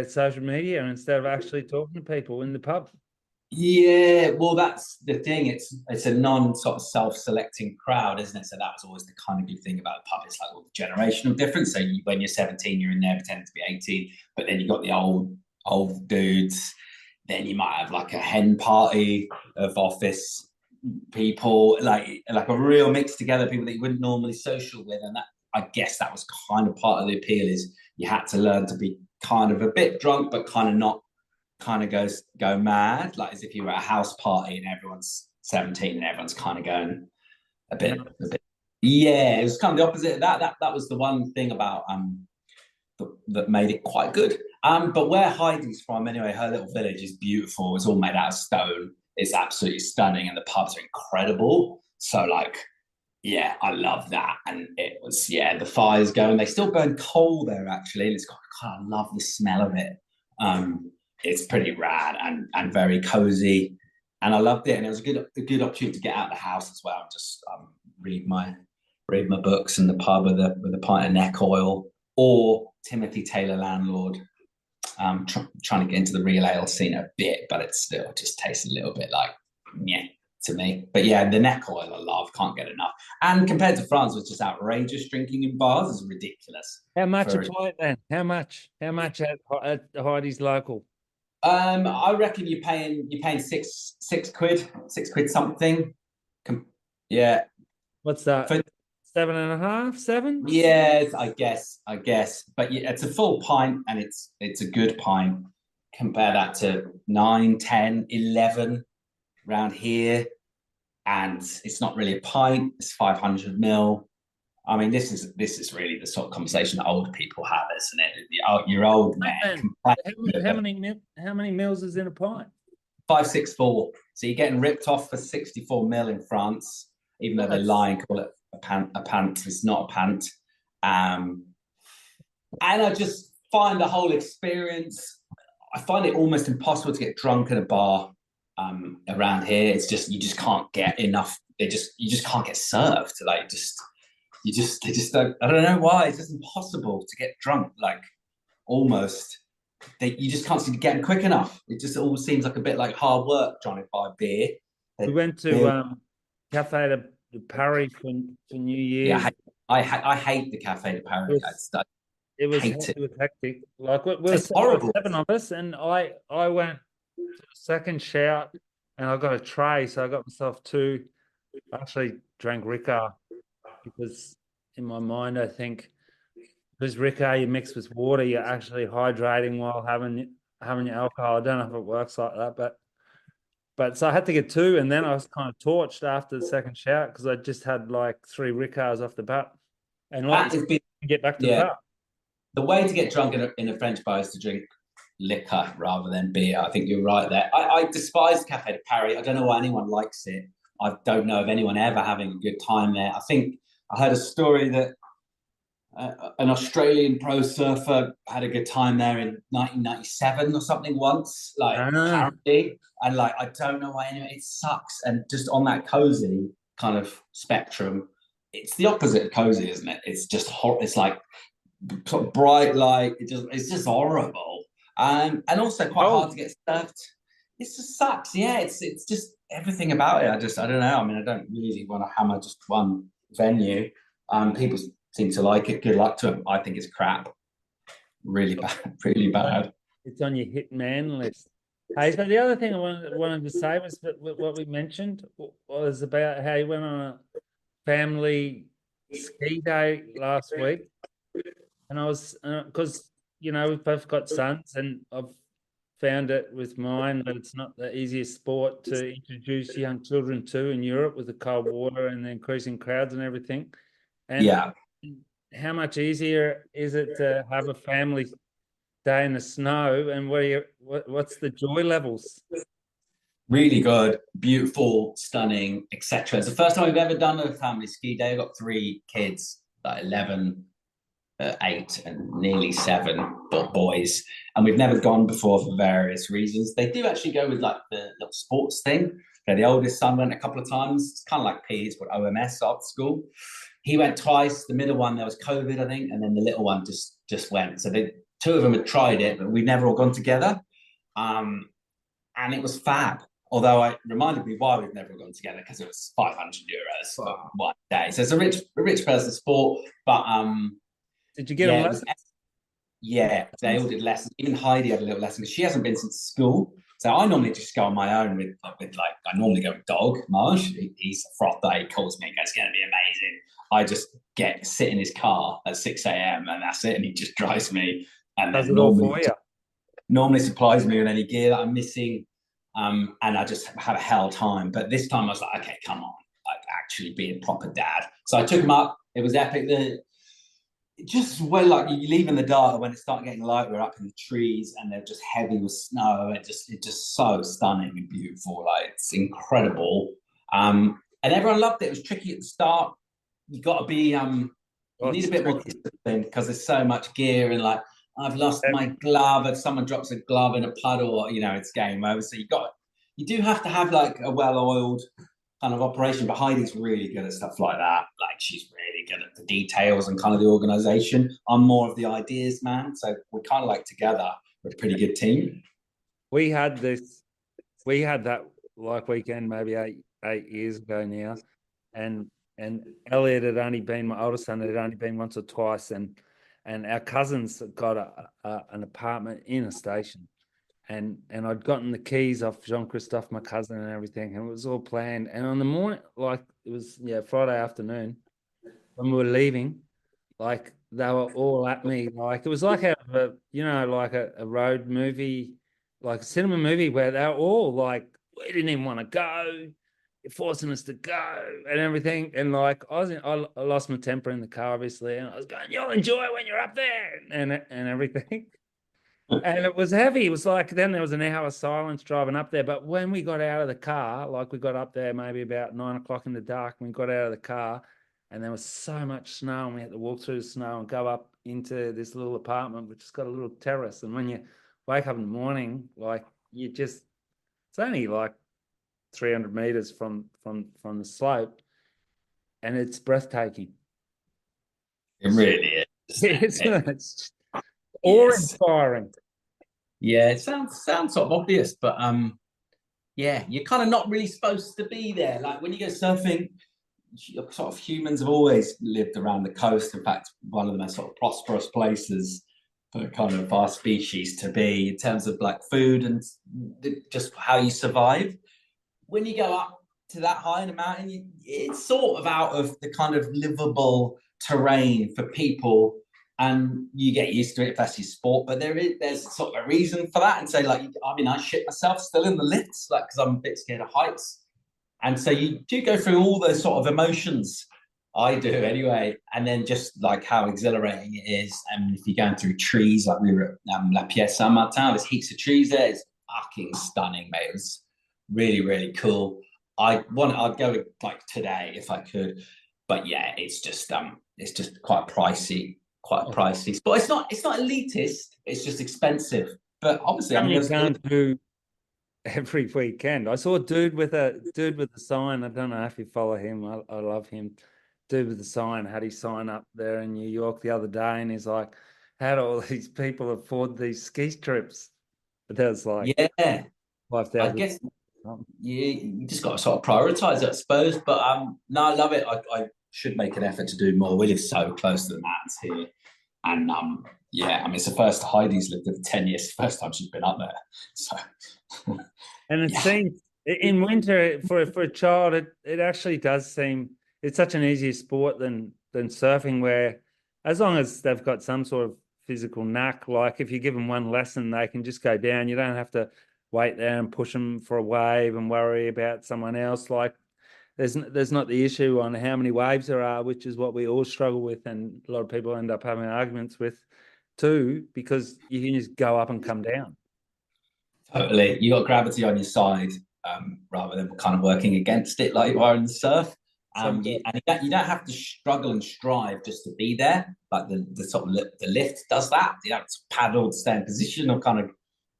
social media instead of actually talking to people in the pub. Yeah, well, that's the thing. It's a non sort of self-selecting crowd, isn't it? So that was always the kind of good thing about the pub. It's like, well, the generational difference. So when you're 17, you're in there pretending to be 18, but then you got the old dudes. Then you might have like a hen party of office people, like a real mix together, people that you wouldn't normally social with. And that, I guess that was kind of part of the appeal, is you had to learn to be kind of a bit drunk, but kind of not kind of go mad, like as if you were at a house party and everyone's 17 and everyone's kind of going a bit. Yeah, it was kind of the opposite of that. That was the one thing about that made it quite good. But where Heidi's from, anyway, her little village is beautiful. It's all made out of stone. It's absolutely stunning, and the pubs are incredible. So, like, yeah, I love that. And it was, the fire's going. They still burn coal there, actually. And I love the smell of it. It's pretty rad and very cozy. and I loved it. And it was a good opportunity to get out of the house as well. Just read my books in the pub with a pint of neck oil, or Timothy Taylor Landlord. Trying to get into the real ale scene a bit, but it still just tastes a little bit like yeah to me. But yeah, the neck oil I love, can't get enough. And compared to France, which is outrageous, drinking in bars is ridiculous. How much a pint then? How much at Heidi's local? I reckon you're paying six quid, something. Yeah. What's that? For, 7.5, 7? yeah, I guess. But yeah, it's a full pint, and it's a good pint. Compare that to 9, 10, 11 around here, and it's not really a pint. It's 500 ml. I mean, this is really the sort of conversation that old people have, isn't it? Your old man. How many mils is in a pint? 564. So you're getting ripped off for 64 mil in France, even though they lie and call it a pant. It's not a pant. And I just find the whole experience, I find it almost impossible to get drunk at a bar around here. It's just, you just can't get enough. You just can't get served. Like, they just don't, I don't know why. It's just impossible to get drunk. Like, almost. You just can't seem to get them quick enough. It just all seems like a bit like hard work trying to buy beer. We went to Cafe de Paris for New Year's. Yeah, I hate the Cafe de Paris. It was hectic. Like, it's horrible. 7 of us, and I went to the second shout, and I got a tray, so I got myself 2. I actually drank Ricard because in my mind I think because Ricard you mix with water, you're actually hydrating while having your alcohol. I don't know if it works like that, but so I had to get 2, and then I was kind of torched after the second shout because I just had like 3 Ricards off the bat, and like get back to the bar. The way to get drunk in a French bar is to drink liquor rather than beer. I think you're right there. I despise Cafe de Paris. I don't know why anyone likes it. I don't know of anyone ever having a good time there. I think I heard a story that an Australian pro surfer had a good time there in 1997 or something once, like apparently. And like, I don't know why anyone, it sucks. And just on that cozy kind of spectrum, it's the opposite of cozy, isn't it? It's just hot. It's like sort of bright light. It's just horrible. And also quite hard to get served. It just sucks. Yeah, it's just everything about it. I don't know. I mean, I don't really want to hammer just one venue. People seem to like it. Good luck to them. I think it's crap. Really bad. Really bad. It's on your hit man list. Hey, so the other thing I wanted to say was what we mentioned was about how you went on a family ski day last week, and I was because we've both got sons, and I've found it with mine that it's not the easiest sport to introduce young children to in Europe with the cold water and the increasing crowds and everything. And yeah. How much easier is it to have a family day in the snow, and what's the joy levels? Really good, beautiful, stunning, etc. It's the first time we've ever done a family ski day. I've got 3 kids, like 11, 8, and nearly 7 boys, and we've never gone before for various reasons. They do actually go with like the little sports thing. The oldest son went a couple of times. It's kind of like P's, but OMS after school. He went twice. The middle one, there was COVID, I think, and then the little one just went. So 2 of them had tried it, but we've never all gone together. And it was fab. Although it reminded me why we've never gone together, because it was 500 euros for one day. So it's a rich person's sport. But did you get them lessons? Yeah, they all did lessons. Even Heidi had a little lesson because she hasn't been since school. So I normally just go on my own with like, I normally go with Dog, Marsh. He's a froth that he calls me and goes, it's going to be amazing. I just sit in his car at 6 a.m. and that's it. And he just drives me. And does it all for you? Normally supplies me with any gear that I'm missing. And I just have a hell time. But this time I was like, okay, come on. Like, actually be a proper dad. So I took him up. It was epic. Just when like you leave in the dark, when it started getting light, we're up in the trees and they're just heavy with snow. It's just so stunning and beautiful. Like, it's incredible. And everyone loved it. It was tricky at the start. You got to be you need a bit more discipline because there's so much gear, and like, I've lost my glove. If someone drops a glove in a puddle, it's game over. So you got you do have to have like a well-oiled kind of operation. But Heidi's really good at stuff like that. Like she's really good at the details and kind of the organization. I'm more of the ideas man, so we're kind of like together. We're a pretty good team. We had that like weekend maybe 8 years ago now, and Elliot had only been, my oldest son had only been once or twice, and our cousins got an apartment in a station, and I'd gotten the keys off Jean-Christophe, my cousin, and everything, and it was all planned. And on the morning, like it was Friday afternoon when we were leaving, like they were all at me, like it was like out of like a road movie, like a cinema movie, where they were all like, we didn't even want to go, you're forcing us to go and everything. And like I lost my temper in the car, obviously, and I was going, you'll enjoy it when you're up there and everything. And it was heavy. It was like, then there was an hour silence driving up there. But when we got out of the car, like we got up there maybe about 9 o'clock in the dark, and we got out of the car, and there was so much snow, and we had to walk through the snow and go up into this little apartment, which has got a little terrace. And when you wake up in the morning, like it's only like 300 meters from the slope, and it's breathtaking. It really is. It's awe-inspiring. Yeah, it sounds sort of obvious, but yeah, you're kind of not really supposed to be there. Like when you go surfing, sort of humans have always lived around the coast. In fact, one of the most sort of prosperous places for kind of our species to be in terms of like food and just how you survive. When you go up to that high in a mountain, it's sort of out of the kind of livable terrain for people, and you get used to it if that's your sport. But there's sort of a reason for that. And so, like, I mean, I shit myself still in the lifts, like, because I'm a bit scared of heights. And so you do go through all those sort of emotions. I do anyway. And then just like how exhilarating it is. And if you're going through trees, like we were at La Pièce Saint-Martin, there's heaps of trees there. It's fucking stunning, mate. It was really, really cool. I'd go like today if I could. But yeah, it's just quite pricey. But it's not elitist. It's just expensive. But obviously, I mean, You can't do every weekend. I saw a dude with a sign. I don't know if you follow him. I love him. Dude with the sign had his sign up there in New York the other day, and he's like, "How do all these people afford these ski trips?" But that's like, yeah, 5,000. I guess you just got to sort of prioritize it, I suppose. But no, I love it. I should make an effort to do more. We live so close to the mountains here, and yeah, I mean, it's the first Heidi's lived there for 10 years. First time she's been up there, so. And it seems in winter for a child, it actually does seem it's such an easier sport than surfing, where as long as they've got some sort of physical knack, like if you give them one lesson, they can just go down. You don't have to wait there and push them for a wave and worry about someone else. Like there's not the issue on how many waves there are, which is what we all struggle with, and a lot of people end up having arguments with too, because you can just go up and come down. Totally. You got gravity on your side, rather than kind of working against it like you are in the surf. You don't have to struggle and strive just to be there. Like the sort of the lift does that. You don't have to paddle to stay in position or kind of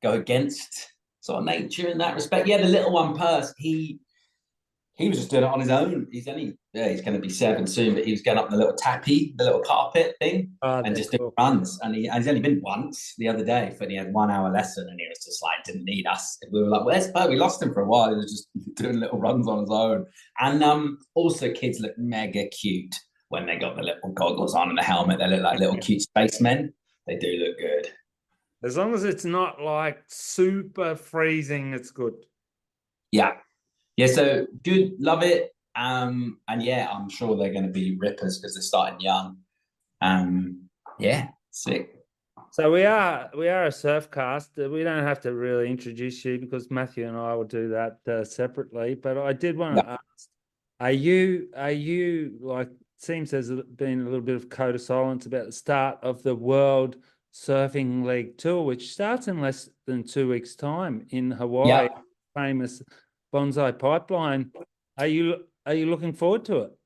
go against sort of nature in that respect. Yeah, the little one, Purse, he was just doing it on his own. He's going to be 7 soon, but he was going up the little tappy, the little carpet thing, and just doing runs. And he's only been once the other day, but he had 1 hour lesson, and he was just like, didn't need us. We were like, where's Bert? We lost him for a while. He was just doing little runs on his own. And also, kids look mega cute when they got the little goggles on and the helmet. They look like little cute spacemen. They do look good. As long as it's not like super freezing, it's good. Yeah. Yeah, so good, love it. And yeah, I'm sure they're going to be rippers because they're starting young. Yeah, sick. So we are a surf cast. We don't have to really introduce you because Matthew and I will do that separately. But I did want to ask: Are you like? Seems there's been a little bit of code of silence about the start of the World Surfing League Tour, which starts in less than 2 weeks' time in Hawaii. Yeah. Famous Bonsai Pipeline. Are you looking forward to it?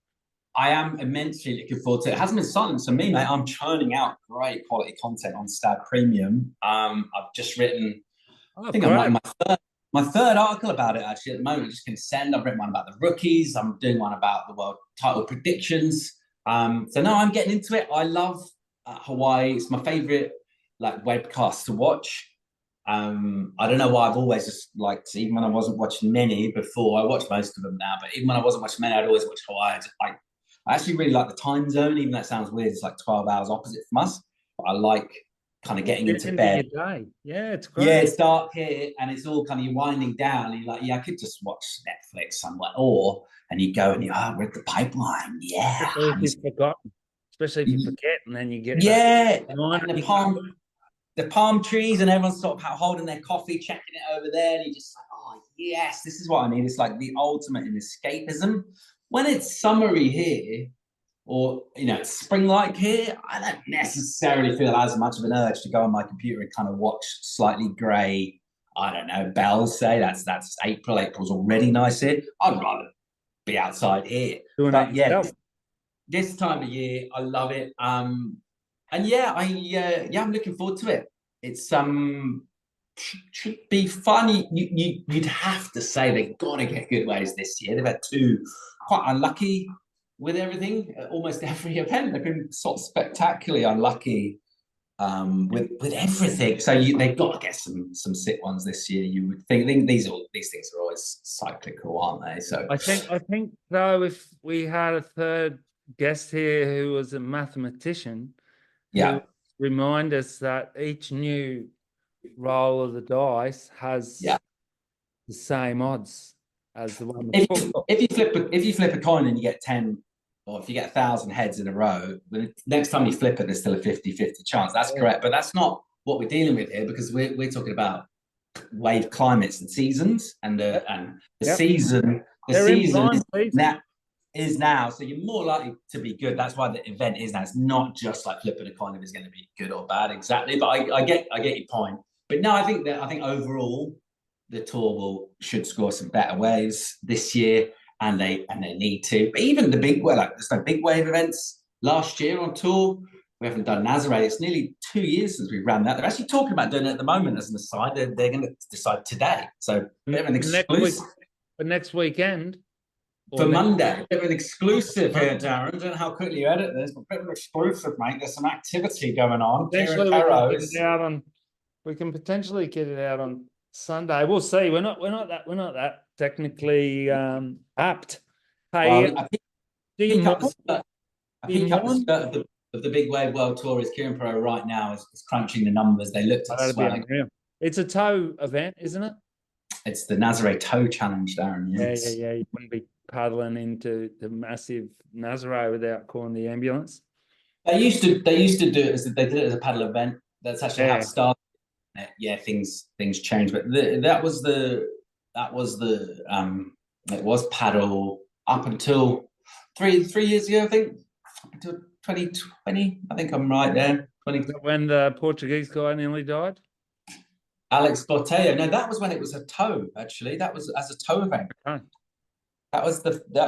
I am immensely looking forward to it. It hasn't been silent for me, mate. I'm churning out great quality content on Stag Premium. I've just written, I think I'm writing my third article about it actually at the moment. Just going to send. I've written one about the rookies. I'm doing one about the world title predictions. So no, I'm getting into it. I love Hawaii. It's my favorite like webcast to watch. I don't know why I've always just liked, even when I wasn't watching many before, I watch most of them now, but even when I wasn't watching many, I'd always watch Hawaii. I actually really like the time zone, even though that sounds weird. It's like 12 hours opposite from us. But I like kind of getting into bed. Yeah, it's great. Yeah, it's dark here and it's all kind of, you're winding down. And you're like, yeah, I could just watch Netflix somewhere. And you go and we're at the pipeline. Yeah. Especially if you forget, and then you get yeah. And the palm trees, and everyone's sort of holding their coffee, checking it over there. And you're just like, oh, yes, this is what I need. It's like the ultimate in escapism. When it's summery here, or, it's spring-like here, I don't necessarily feel as much of an urge to go on my computer and kind of watch slightly grey, I don't know, bells say. That's April. April's already nice here. I'd rather be outside here. But yeah, this time of year, I love it. And yeah, I'm looking forward to it. It's should be fun. You'd have to say they've got to get good waves this year. They've had two quite unlucky with everything. Almost every event they've been sort of spectacularly unlucky with everything. So they've got to get some sick ones this year. You would think these things are always cyclical, aren't they? So I think though, if we had a third guest here who was a mathematician, who remind us that each new roll of the dice has the same odds as the one before. If you flip a coin and you get 10, or if you get 1,000 heads in a row, the next time you flip it, there's still a 50-50 chance. That's correct, but that's not what we're dealing with here, because we're talking about wave climates and seasons, and the season is now, so you're more likely to be good. That's why the event is now. It's not just like flipping a coin if it's going to be good or bad, exactly. But I get your point. But no, I think overall the tour should score some better waves this year, and they need to. But even the big wave, there's no big wave events last year on tour. We haven't done Nazare. It's nearly 2 years since we ran that. They're actually talking about doing it at the moment as an aside. They're going to decide today. So a bit of an exclusive for next weekend. For Monday, a bit of an exclusive here, Darren. I don't know how quickly you edit this, but a bit of an exclusive, mate. There's some activity going on. We can potentially get it out on Sunday. We'll see. We're not that technically apt. Hey, well, a peek up the skirt of the Big Wave World Tour is Kieran Pro right now is crunching the numbers. They looked at swelling. It's a toe event, isn't it? It's the Nazare Toe Challenge, Darren. Yeah. You wouldn't be paddling into the massive Nazare without calling the ambulance. They used to do it as a paddle event. That's actually how it started. Yeah, things changed, but it was paddle up until three years ago, I think, up until 2020. I think I'm right there. When the Portuguese guy nearly died. Alex Boteo. No, that was when it was a toe. Actually, that was as a toe event. Okay. That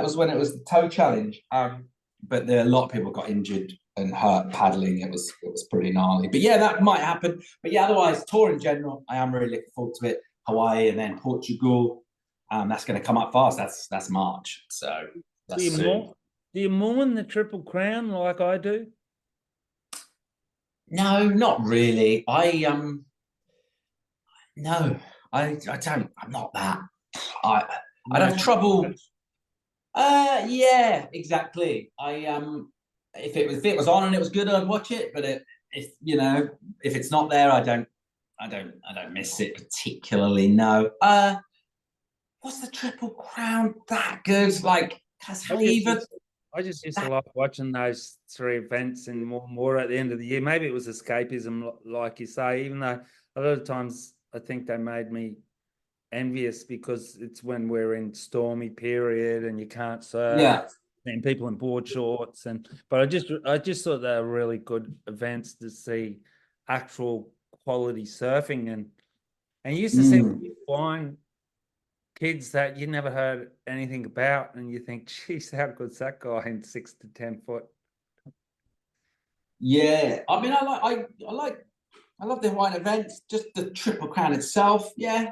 was when it was the toe challenge. But a lot of people got injured and hurt paddling. It was pretty gnarly. But yeah, that might happen. But yeah, otherwise, tour in general, I am really looking forward to it. Hawaii and then Portugal. That's going to come up fast. That's March. So that's do you mourn the Triple Crown like I do? No, not really. No, I don't. I'm not that. I'd have trouble. Yeah, exactly. If it was on and it was good, I'd watch it. But if it's not there, I don't miss it particularly. No. Was the Triple Crown that good? Like, I just used to like watching those three events and more at the end of the year. Maybe it was escapism, like you say, even though a lot of times I think they made me envious because it's when we're in stormy period and you can't surf. Yeah. And people in board shorts, but I just thought they were really good events to see actual quality surfing, and you used to see flying kids that you never heard anything about, and you think, geez, how good's that guy in 6 to 10 foot? Yeah, I mean, I like I love the Hawaiian events, just the Triple Crown itself. Yeah,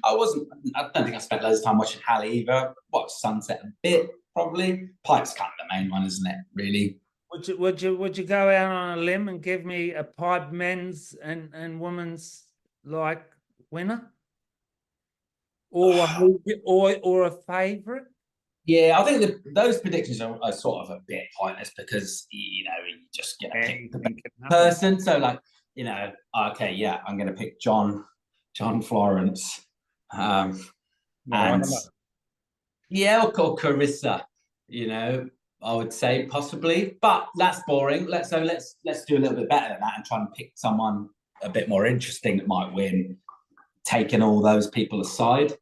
I don't think I spent loads of time watching Halle either. Watched Sunset a bit, probably. Pipe's kind of the main one, isn't it, really? Would you go out on a limb and give me a pipe men's and women's like winner? Or a favourite? Yeah, I think those predictions are sort of a bit pointless because you're just gonna pick the best person. So like, okay, yeah, I'm gonna pick John Florence, and yeah, or Carissa. I would say possibly, but that's boring. Let's do a little bit better than that and try and pick someone a bit more interesting that might win, taking all those people aside.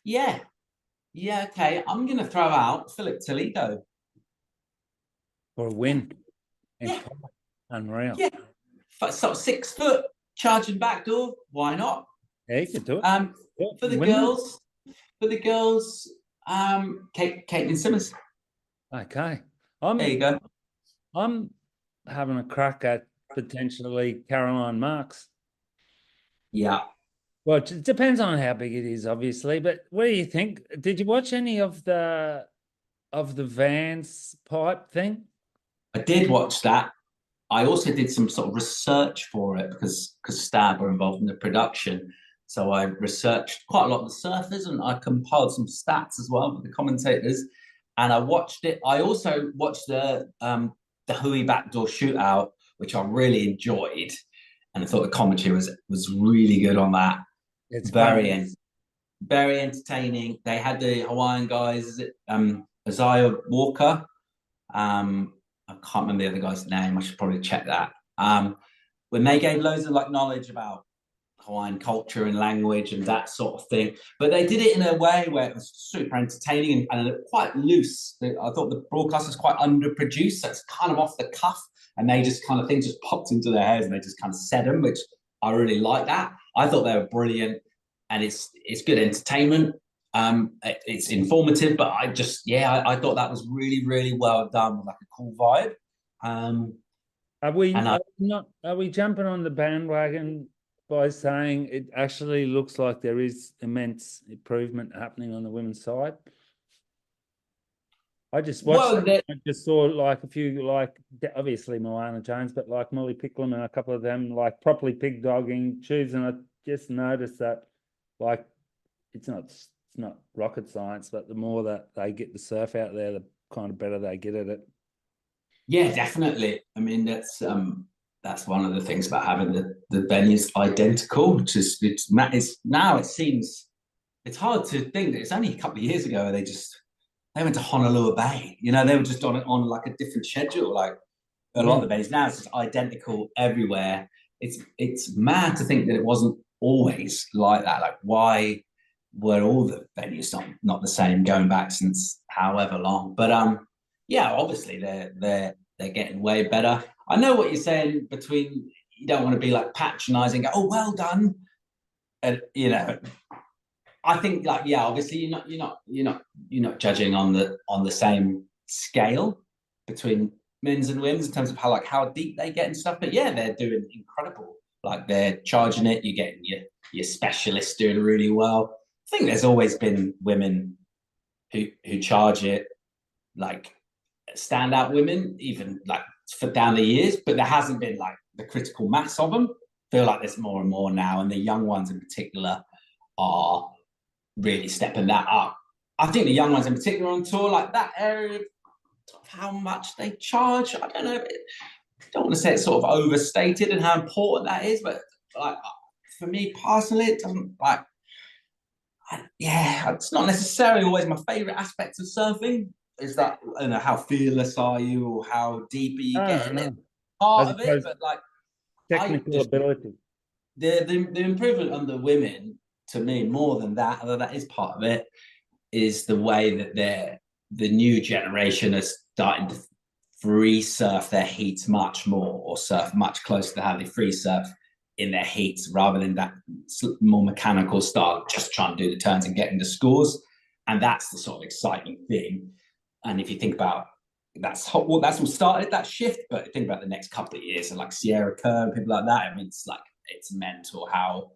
Yeah. Yeah, okay. I'm going to throw out Philip Toledo. For a win. Yeah. Unreal. Yeah. Sort of 6 foot, charging backdoor. Why not? Yeah, you could do it. For the girls, Caitlin Simmons. Okay. There you go. I'm having a crack at potentially Caroline Marks. Yeah. Well, it depends on how big it is, obviously. But what do you think? Did you watch any of the Vans pipe thing? I did watch that. I also did some sort of research for it because Stab were involved in the production. So I researched quite a lot of the surfers and I compiled some stats as well with the commentators. And I watched it. I also watched the Hui backdoor shootout, which I really enjoyed. And I thought the commentary was really good on that. It's very entertaining. They had the Hawaiian guys, is it Isaiah Walker? I can't remember the other guy's name. I should probably check that. When they gave loads of like knowledge about Hawaiian culture and language and that sort of thing, but they did it in a way where it was super entertaining and quite loose. I thought the broadcast was quite underproduced, so it's kind of off the cuff, and they just kind of things just popped into their heads and they just kind of said them, which I really like that. I thought they were brilliant, and it's good entertainment. It's informative, but I thought that was really, really well done with like a cool vibe. Are we jumping on the bandwagon by saying it actually looks like there is immense improvement happening on the women's side? I just watched I just saw like a few, like obviously Moana Jones, but like Molly Picklum and a couple of them like properly pig dogging tubes, and I just noticed that like it's not rocket science, but the more that they get the surf out there, the kind of better they get at it. Yeah, definitely. I mean, that's one of the things about having the venues identical, which is now it seems it's hard to think that it's only a couple of years ago they went to Honolulu Bay. They were just on like a different schedule. Like a lot of the venues now, it's just identical everywhere. It's mad to think that it wasn't always like that. Like why were all the venues not the same going back since however long? But yeah, obviously they're getting way better. I know what you're saying between you don't want to be like patronizing, oh well done. And I think like yeah, obviously you're not judging on the same scale between men's and women's in terms of how deep they get and stuff. But yeah, they're doing incredible. Like they're charging it, you're getting your specialists doing really well. I think there's always been women who charge it, like standout women, even like for down the years, but there hasn't been like the critical mass of them. I feel like there's more and more now, and the young ones in particular are really stepping that up. I think the young ones in particular on tour, like that area of how much they charge, I don't know. I don't want to say it's sort of overstated and how important that is, but like for me personally, it doesn't like. Yeah, it's not necessarily always my favorite aspect of surfing. Is that how fearless are you or how deep are you getting it? Part of it, but like technical ability. The improvement on the women, to me, more than that, although that is part of it, is the way that the new generation is starting to free surf their heats much more, or surf much closer to how they free surf in their heats, rather than that more mechanical style, just trying to do the turns and getting the scores. And that's the sort of exciting thing. And if you think about that's what started that shift. But think about the next couple of years, and like Sierra Kerr and people like that. I mean, it's mental how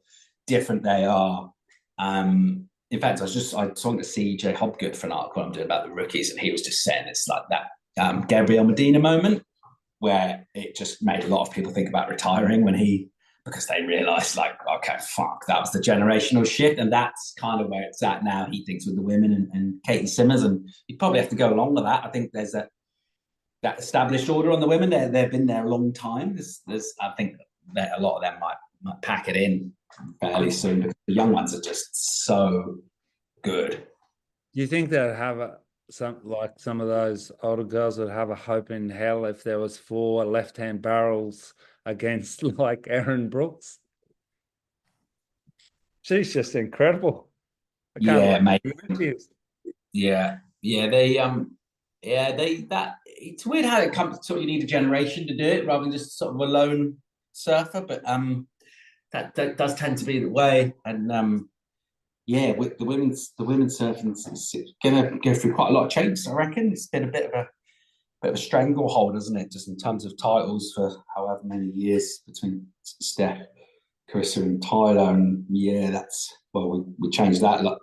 different they are. In fact, I was talking to CJ Hobgood for an article I'm doing about the rookies, and he was just saying it's like that Gabriel Medina moment where it just made a lot of people think about retiring because they realised like, okay, fuck, that was the generational shift, and that's kind of where it's at now. He thinks with the women and Katie Simmers, and you probably have to go along with that. I think there's that established order on the women. They've been there a long time. I think that a lot of them might pack it in fairly soon because the young ones are just so good. Do you think they'd have some of those older girls would have a hope in hell if there was 4 left-hand barrels against like Erin Brooks? She's just incredible. Yeah, mate. Yeah, it's weird how it comes to you need a generation to do it rather than just sort of a lone surfer, but that does tend to be the way. And with the women's surfing, it's going to go through quite a lot of changes. I reckon it's been a bit of a stranglehold, isn't it? Just in terms of titles for however many years between Steph, Carissa, and Tyler. And we changed that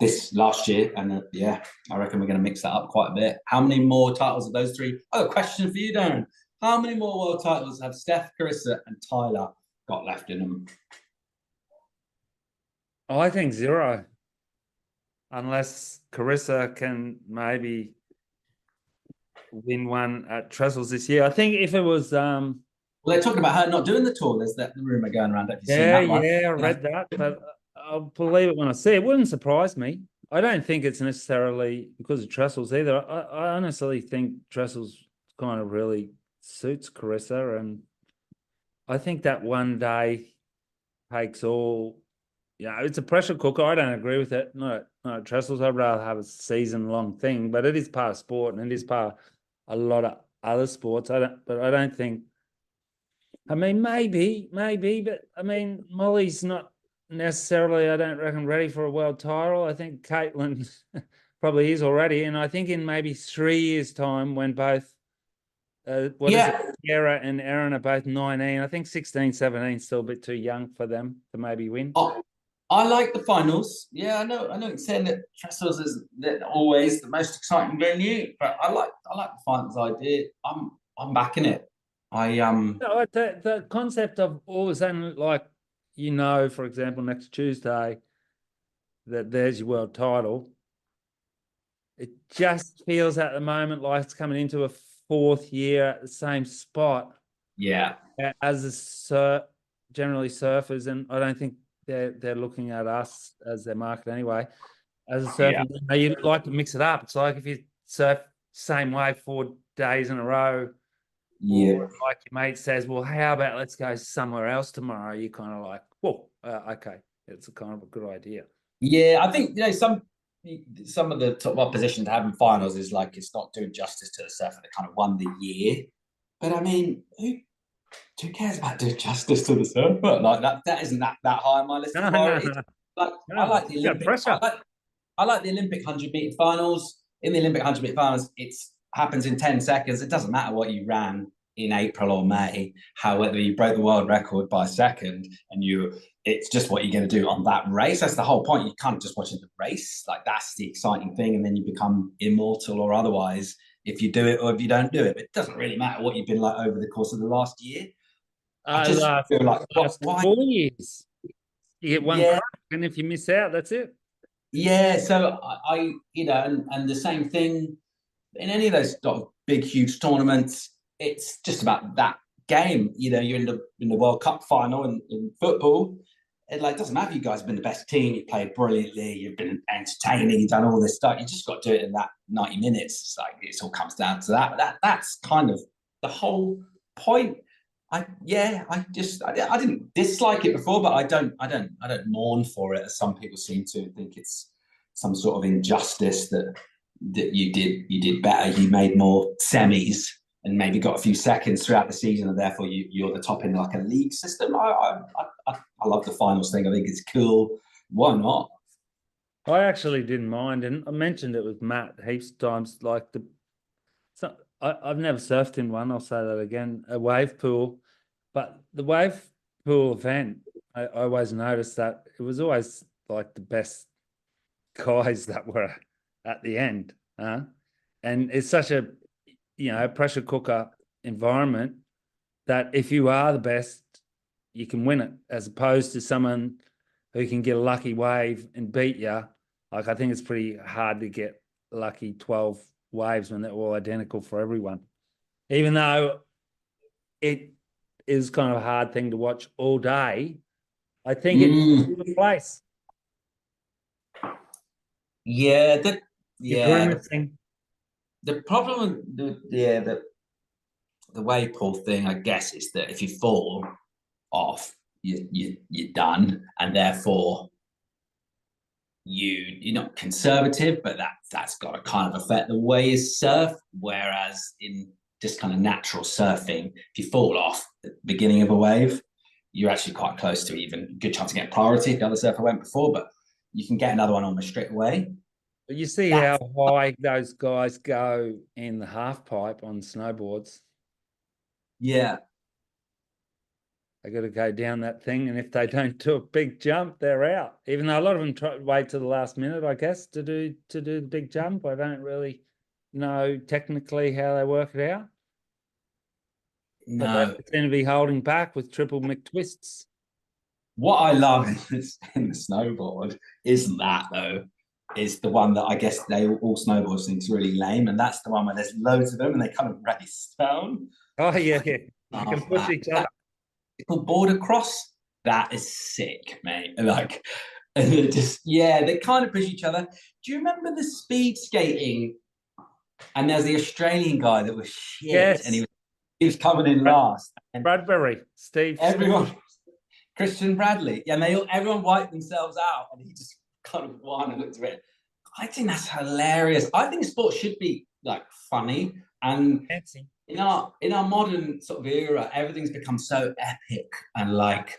this last year, and I reckon we're going to mix that up quite a bit. How many more titles of those three? Oh, question for you, Darren. How many more world titles have Steph, Carissa, and Tyler got left in them? I think 0, unless Carissa can maybe win one at Trestles this year. I think if it was well, they're talking about her not doing the tour. There's that rumor going around. Have you seen that one? I read that, but I'll believe it when I see it. It wouldn't surprise me. I don't think it's necessarily because of Trestles either. I honestly think Trestles kind of really suits Carissa, and I think that one day takes all. It's a pressure cooker. I don't agree with it. Not Trestles. I'd rather have a season-long thing, but it is part of sport, and it is part of a lot of other sports. I don't think. I mean, maybe, but I mean, Molly's not necessarily, I don't reckon, ready for a world title. I think Caitlin probably is already, and I think in maybe 3 years' time, when both Sarah and Erin are both 19, I think 16, 17 is still a bit too young for them to maybe win. Oh, I like the finals. Yeah, I know you're saying that Trestles is always the most exciting venue, but I like the finals idea. I'm backing it. The concept of all of a sudden, like, for example, next Tuesday, that there's your world title. It just feels at the moment like it's coming into a 4th year at the same spot. Yeah. As generally surfers, and I don't think they're looking at us as their market anyway. As a surfer, you like to mix it up. It's like if you surf same way 4 days in a row. Yeah. Or like your mate says, well, how about let's go somewhere else tomorrow? You're kind of like, whoa, okay. It's a kind of a good idea. Yeah, I think some of the top opposition to having finals is like it's not doing justice to the surfer that kind of won the year. But I mean, who cares about doing justice to the surfer? Like that isn't that high on my list of priorities. Like I like the Olympic. I like the Olympic 100-meter finals. In the Olympic 100-meter finals, it happens in 10 seconds. It doesn't matter what you ran in April or May, whether you broke the world record by a second, and it's just what you're going to do on that race. That's the whole point. You can't just watch the race. Like that's the exciting thing, and then you become immortal or otherwise if you do it or if you don't do it. But it doesn't really matter what you've been like over the course of the last year. I just feel like why 4 years. You get one crack, and if you miss out, that's it. Yeah, so I and the same thing in any of those sort of big, huge tournaments. It's just about that game. You're in the World Cup final in football. It doesn't matter if you guys have been the best team. You played brilliantly. You've been entertaining. You've done all this stuff. You just got to do it in that 90 minutes. It's like it all comes down to that. But that's kind of the whole point. I didn't dislike it before, but I don't mourn for it as some people seem to think it's some sort of injustice that you did better. You made more semis and maybe got a few seconds throughout the season, and therefore you're the top in like a league system. I love the finals thing. I think it's cool. Why not? I actually didn't mind, and I mentioned it with Matt heaps of times. Like So I've never surfed in one. I'll say that again. A wave pool, but the wave pool event, I always noticed that it was always like the best guys that were at the end. And it's such a pressure cooker environment that if you are the best, you can win it, as opposed to someone who can get a lucky wave and beat you. Like, I think it's pretty hard to get lucky 12 waves when they're all identical for everyone, even though it is kind of a hard thing to watch all day. I think it's the place. Yeah, You're grimacing. the problem with the wave pool thing, I guess, is that if you fall off, you're done, and therefore you're not conservative, but that's got to kind of affect the way you surf. Whereas in just kind of natural surfing, if you fall off at the beginning of a wave, you're actually quite close to even good chance to get priority if the other surfer went before, but you can get another one almost straight away. But you see how high those guys go in the half pipe on snowboards. Yeah. They got to go down that thing, and if they don't do a big jump, they're out. Even though a lot of them try to wait to the last minute, I guess, to do the big jump. I don't really know technically how they work it out. No. But they seem to be holding back with triple McTwists. What I love in the snowboard isn't that, though. Is the one that I guess all snowboards think is really lame, and that's the one where there's loads of them and they kind of race down. Oh yeah, yeah. They can push each other. Called border cross. That is sick, mate. Like, they kind of push each other. Do you remember the speed skating? And there's the Australian guy that was shit, yes. and he was coming in last. And Bradbury, Steve. Christian Bradley, yeah, and everyone wiped themselves out, and he just kind of won and looked at it. I think that's hilarious. I think sport should be like funny, and fancy. In our modern sort of era, everything's become so epic and like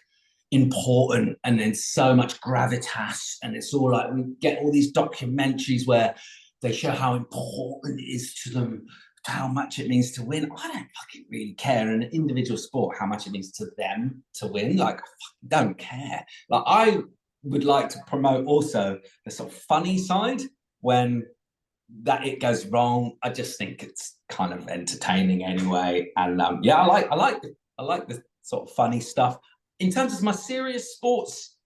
important, and then so much gravitas, and it's all like we get all these documentaries where they show how important it is to them, how much it means to win. I don't fucking really care in an individual sport how much it means to them to win. Like, I don't care. Like, I would like to promote also the sort of funny side when that it goes wrong. I just think it's kind of entertaining anyway. And I like the sort of funny stuff. In terms of my serious sports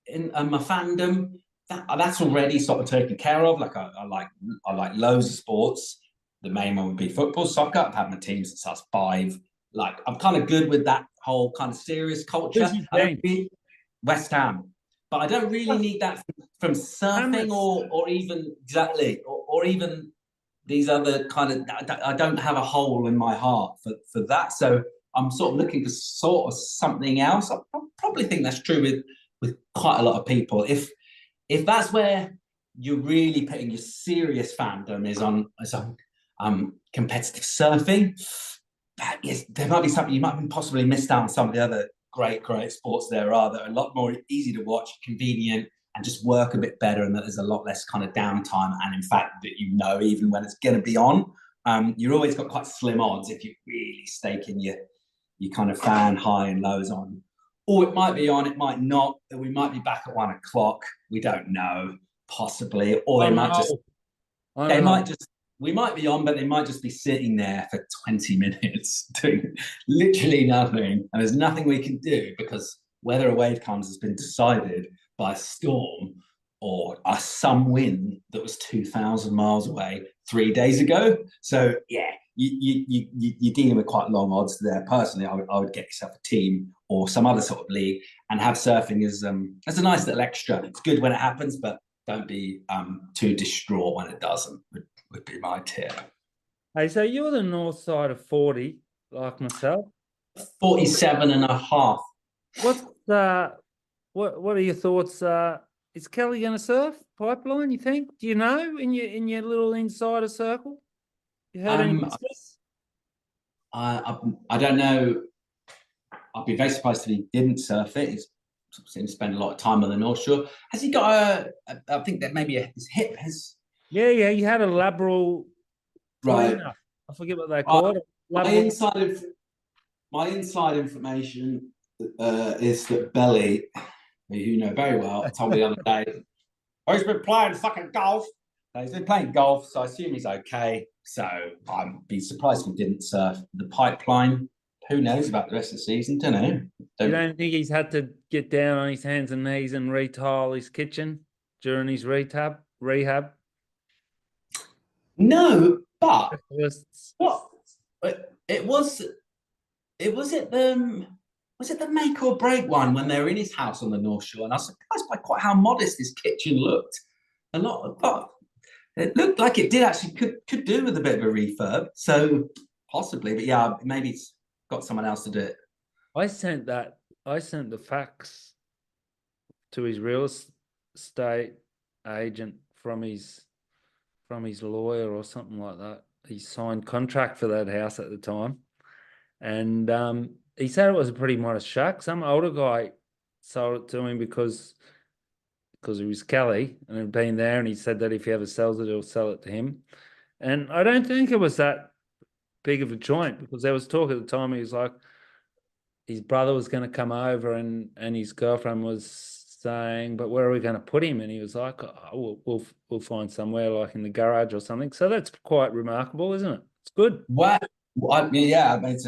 in my fandom, that's already sort of taken care of. Like I like loads of sports. The main one would be football, soccer. I've had my teams since I was 5. Like, I'm kind of good with that whole kind of serious culture. West Ham. But I don't really need that from surfing or even exactly or even these other kind of. I don't have a hole in my heart for that. So I'm sort of looking for sort of something else. I probably think that's true with quite a lot of people. If that's where you're really putting your serious fandom is on competitive surfing, there might be something you might have possibly missed out on some of the other great sports there are that are a lot more easy to watch, convenient, and just work a bit better, and that there's a lot less kind of downtime, and in fact that even when it's going to be on, you're always got quite slim odds if you're really staking your kind of fan high and lows on. Or it might be on, it might not. We might be back at 1 o'clock. We don't know, possibly. Or they might just we might be on, but they might just be sitting there for 20 minutes doing literally nothing. And there's nothing we can do because whether a wave comes has been decided by a storm or some wind that was 2,000 miles away 3 days ago. So, yeah, you're dealing with quite long odds there. Personally, I would get yourself a team or some other sort of league and have surfing as a nice little extra. It's good when it happens, but don't be too distraught when it doesn't. Would be my tip. Hey, so you're the north side of 40, like myself. 47 and a half. What are your thoughts? Is Kelly going to surf pipeline, you think? Do you know in your little insider circle? You heard any business? I don't know. I'd be very surprised if he didn't surf it. He's seems to spend a lot of time on the North Shore. Has he got I think that maybe his hip has... Yeah, he had a labral right. I forget what they Uh, call it. my Lovely. my inside information is that Belly, who you know very well, told me the other day, oh, he's been playing fucking golf. He's been playing golf, so I assume he's okay. So I'd be surprised if he didn't surf the pipeline. Who knows about the rest of the season? Don't know. You don't think he's had to get down on his hands and knees and retile his kitchen during his rehab? No, but Specialists. what it was was it the make or break one when they were in his house on the North Shore? And I was surprised by quite how modest his kitchen looked. But it looked like it did actually could do with a bit of a refurb. So possibly, but yeah, maybe it's got someone else to do it. I sent the fax to his real estate agent from his lawyer or something like that. He signed contract for that house at the time, and he said it was a pretty modest shack. Some older guy sold it to him because he was Kelly and had been there, and he said that if he ever sells it, he'll sell it to him. And I don't think it was that big of a joint, because there was talk at the time he was like, his brother was going to come over, and his girlfriend was saying, but where are we going to put him? And he was like, oh, we'll find somewhere like in the garage or something. So that's quite remarkable, isn't it? It's good. What? Yeah, I mean,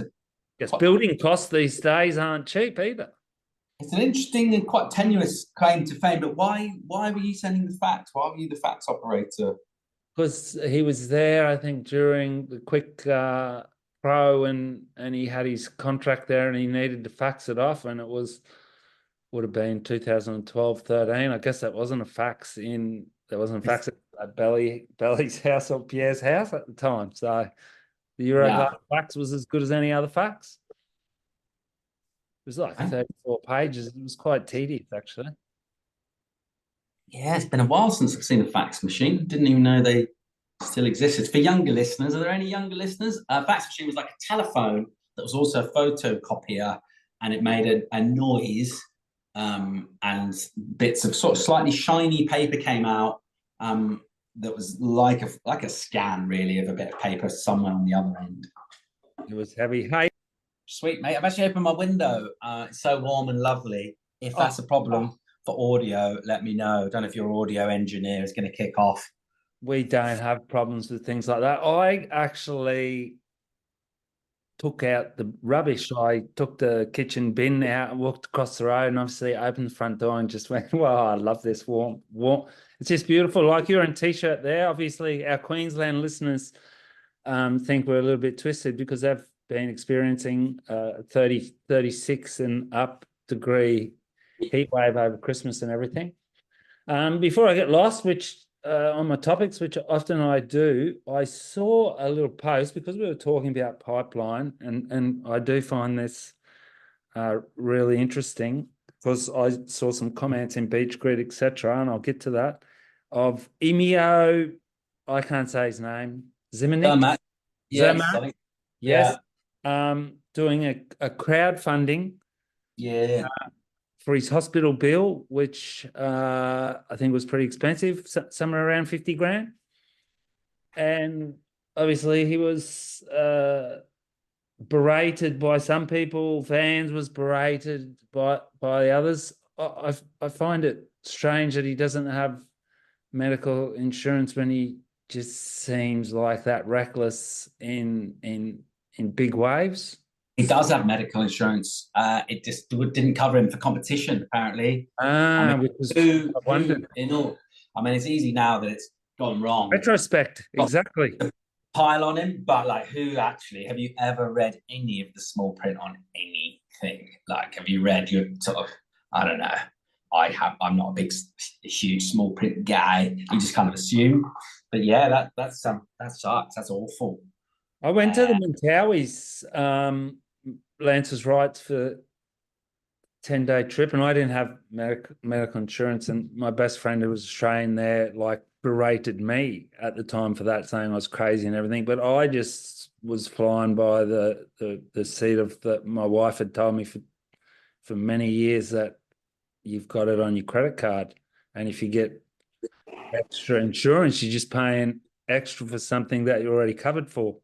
Yes, building costs these days aren't cheap either. it's an interesting and quite tenuous claim to fame. But why were you sending the fax? Why were you the fax operator? Because he was there, I think, during the quick pro, and he had his contract there, and he needed to fax it off, and would have been 2012, 13. I guess there wasn't a fax at Belly's house or Pierre's house at the time. So the Eurocard fax was as good as any other fax. It was like 34 pages. It was quite tedious, actually. Yeah, it's been a while since I've seen a fax machine. Didn't even know they still existed. For younger listeners, are there any younger listeners? A fax machine was like a telephone that was also a photocopier, and it made a noise, and bits of sort of slightly shiny paper came out, that was like a scan, really, of a bit of paper somewhere on the other end. It was heavy. Hey, sweet, mate. I've actually opened my window. It's so warm and lovely. If that's a problem for audio, let me know. I don't know if your audio engineer is going to kick off. We don't have problems with things like that. I actually took out the rubbish. I took the kitchen bin out and walked across the road, and obviously opened the front door and just went, wow, I love this warm. It's just beautiful. Like you're in t-shirt there. Obviously, our Queensland listeners think we're a little bit twisted because they've been experiencing 30, 36 and up degree heat wave over Christmas and everything. Before I get lost, which on my topics, which often I do, I saw a little post because we were talking about pipeline, and I do find this really interesting because I saw some comments in Beach Grid, etc., and I'll get to that, of Emio, I can't say his name, Zimmernick. Yes, yes. Doing a crowdfunding. Yeah. For his hospital bill, which I think was pretty expensive, somewhere around 50 grand. And obviously he was berated by some people, fans was berated by the others. I find it strange that he doesn't have medical insurance when he just seems like that reckless in big waves. He does have medical insurance. It just didn't cover him for competition, apparently. Because I wondered. I mean, it's easy now that it's gone wrong. Retrospect, exactly. Pile on him, but like, who actually have you ever read any of the small print on anything? Like, have you read your sort of? I don't know. I'm not a big, huge small print guy. You just kind of assume. But yeah, that sucks. That's awful. I went to the Mentawais, Lance's rights for 10-day trip, and I didn't have medical insurance, and my best friend who was Australian there like berated me at the time for that, saying I was crazy and everything. But I just was flying by the seat of that my wife had told me for many years that you've got it on your credit card, and if you get extra insurance, you're just paying extra for something that you're already covered for.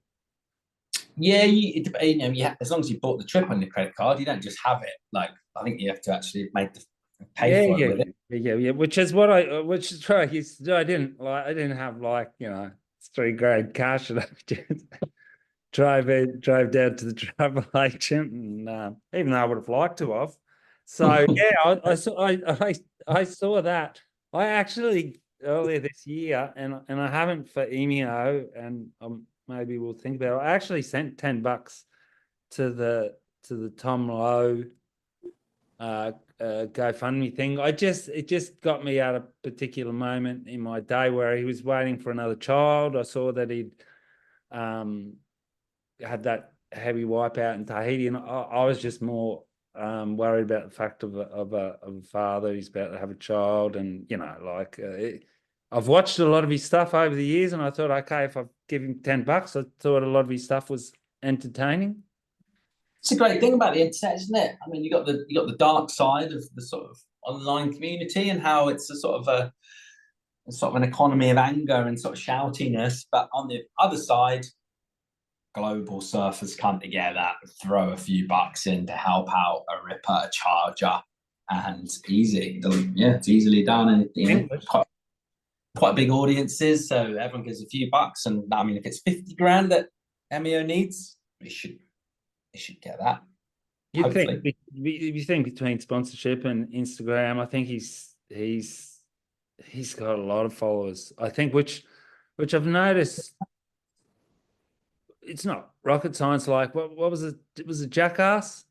Yeah, as long as you bought the trip on your credit card, you don't just have it. Like, I think you have to actually pay Yeah, for it yeah, with it. yeah. Which is what I used to do. I didn't have like, 3 grand cash, and I just drive down to the travel agent, and even though I would have liked to have. So yeah, I saw that. I actually earlier this year, and I haven't for Emio, and maybe we'll think about it. I actually sent $10 to the Tom Lowe uh, GoFundMe thing. It just got me at a particular moment in my day where he was waiting for another child. I saw that he'd um, had that heavy wipeout in Tahiti, and I was just more worried about the fact of a father. He's about to have a child, and I've watched a lot of his stuff over the years, and I thought, okay, if I give him $10, I thought a lot of his stuff was entertaining. It's a great thing about the internet, isn't it? I mean, you got the dark side of the sort of online community and how it's a sort of an economy of anger and sort of shoutiness. But on the other side, global surfers come together, throw a few bucks in to help out a ripper, a charger, and easy. Yeah, it's easily done, and English. quite big audiences, so everyone gives a few bucks. And I mean, if it's 50 grand that Emio needs, he should get that. You'd think, Hopefully. you think between sponsorship and Instagram, I think he's got a lot of followers. I think which I've noticed, it's not rocket science. Like what was it? It was a Jackass.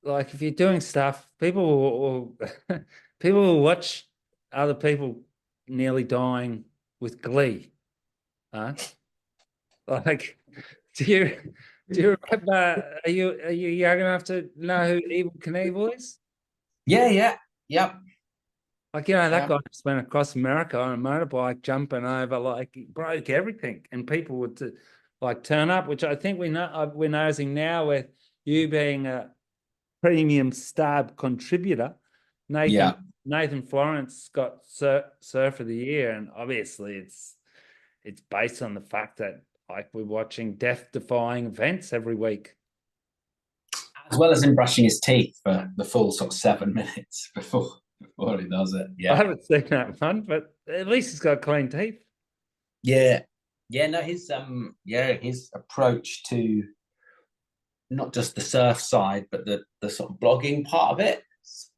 Like if you're doing stuff, people people will watch other people nearly dying with glee. Huh? Like, do you remember? Are you young enough to know who Evil Knievel is? Yeah, yeah, yep, Like, that yeah. guy just went across America on a motorbike, jumping over, like, he broke everything, and people would like turn up, which I think we're noticing now with you being a premium stab contributor. Nathan Yeah. Nathan Florence got Surf of the Year, and obviously it's based on the fact that like we're watching death-defying events every week. As well as him brushing his teeth for the full sort of 7 minutes before he does it. I Yeah. haven't seen that one, but at least he's got clean teeth. Yeah. Yeah, no, his approach to not just the surf side, but the sort of blogging part of it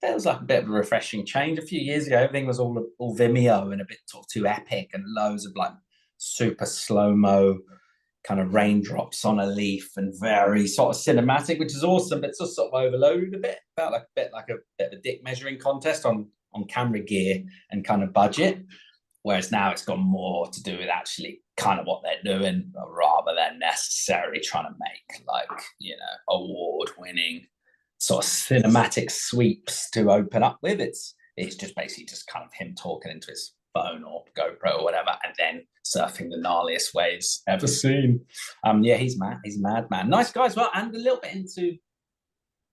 feels like a bit of a refreshing change. A few years ago, everything was all Vimeo and a bit sort of too epic, and loads of like super slow mo kind of raindrops on a leaf and very sort of cinematic, which is awesome. But it's just sort of overloaded a bit. Felt like a bit of a dick measuring contest on camera gear and kind of budget. Whereas now it's got more to do with actually kind of what they're doing rather than necessarily trying to make like, award winning sort of cinematic sweeps to open up with. It's just basically just kind of him talking into his phone or GoPro or whatever, and then surfing the gnarliest waves ever seen. Yeah, he's mad. He's a mad man. Nice guy as well, and a little bit into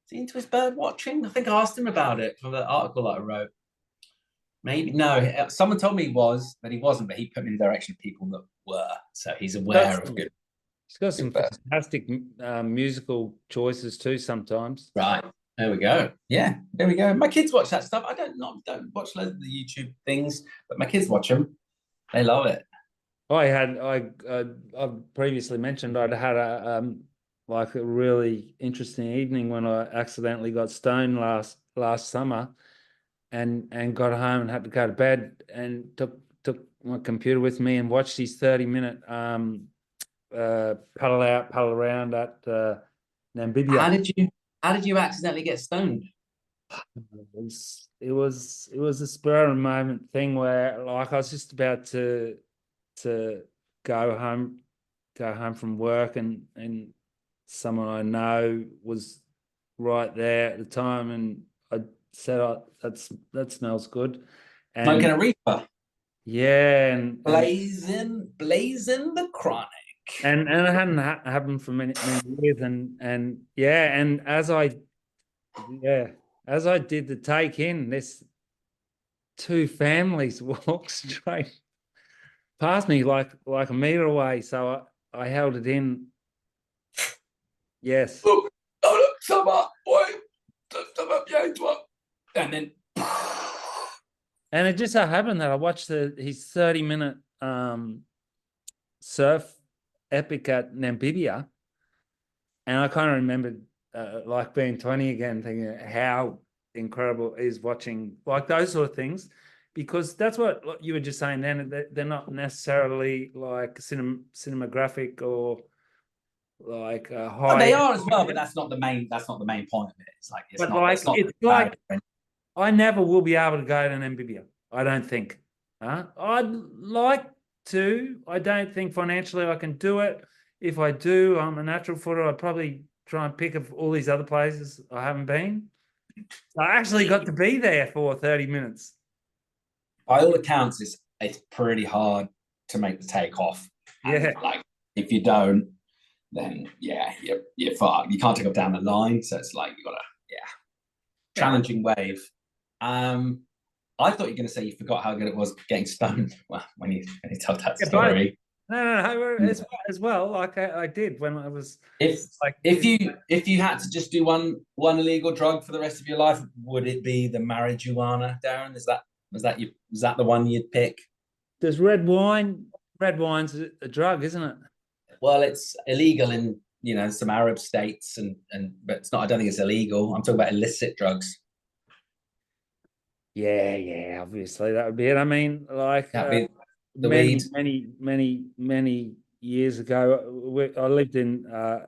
his bird watching. I think I asked him about it from the article that I wrote. Maybe no. Someone told me he wasn't, but he put me in the direction of people that were. So he's aware of good. He's got some Good bird. fantastic musical choices too sometimes. Right. There we go. Yeah, there we go. My kids watch that stuff. I don't watch loads of the YouTube things, but my kids watch them. They love it. I previously mentioned I'd had like a really interesting evening when I accidentally got stoned last summer, and got home and had to go to bed, and took my computer with me and watched his 30-minute paddle out, paddle around at How Namibia. did you how did you accidentally get stoned? It was a spur of the moment thing where like I was just about to go home from work, and someone I know was right there at the time, and I said, oh, that smells good. And Smoking a reefer. yeah, and Blazing the chronic. and it hadn't happened for many years, and yeah, and as I did the take in, this two families walked straight past me like a meter away. So I held it in Yes. Oh, look, summer, boy, summer, yeah, and then. And it just so happened that I watched his 30-minute surf epic at Namibia, and I kind of remembered like being 20 again, thinking how incredible it is watching like those sort of things, because that's what you were just saying then. They're not necessarily like cinematographic or like Oh, high. they are as well, but that's not the main. That's not the main point of it. It's like it's But not. like It's not. it's like I never will be able to go to Namibia. I don't think. I'd like to. I don't think financially I can do it. If I do, I'm a natural footer. I'd probably try and pick up all these other places I haven't been. I actually got to be there for 30 minutes. By all accounts, it's pretty hard to make the takeoff. Yeah. Like if you don't, then yeah, you're fucked. You can't take off down the line. So it's like you gotta challenging wave. I thought you were going to say you forgot how good it was getting stoned. Well, when you told that story. No, as well. Like I did when I was If like, if you had to just do one illegal drug for the rest of your life, would it be the marijuana, Darren? Is that the one you'd pick? there's red wine. Red wine's a drug, isn't it? Well, it's illegal in some Arab states, but it's not. I don't think it's illegal. I'm talking about illicit drugs. Yeah, obviously that would be it. I mean, like That'd be the many, weed. many years ago, I lived in a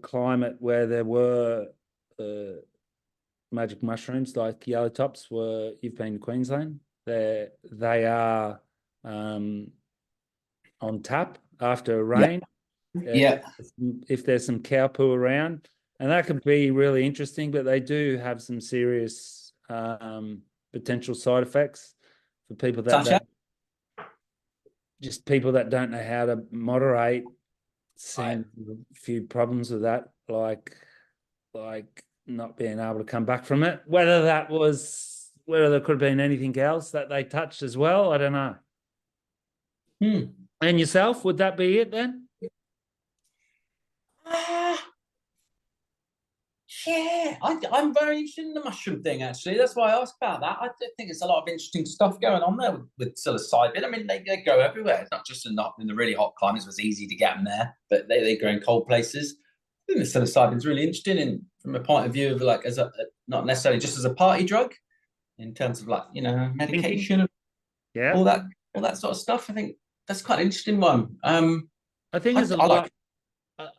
climate where there were magic mushrooms like yellow tops. You've been to Queensland? They are on tap after Yeah, rain. yeah. If there's some cow poo around, and that can be really interesting, but they do have some serious potential side effects for people Such as just people that don't know how to moderate. right. Seen a few problems with that, like not being able to come back from it. Whether there could have been anything else that they touched as well, I don't know. And yourself, would that be it then? Yeah, I'm very interested in the mushroom thing, actually. That's why I asked about that. I do think there's a lot of interesting stuff going on there with psilocybin. I mean, they go everywhere. It's not just in the really hot climates, it's easy to get them there, but they grow in cold places. I think the psilocybin is really interesting from a point of view of like as not necessarily just as a party drug, in terms of like, medication and Yeah, all that sort of stuff. I think that's quite an interesting one. I think it's a I like lot.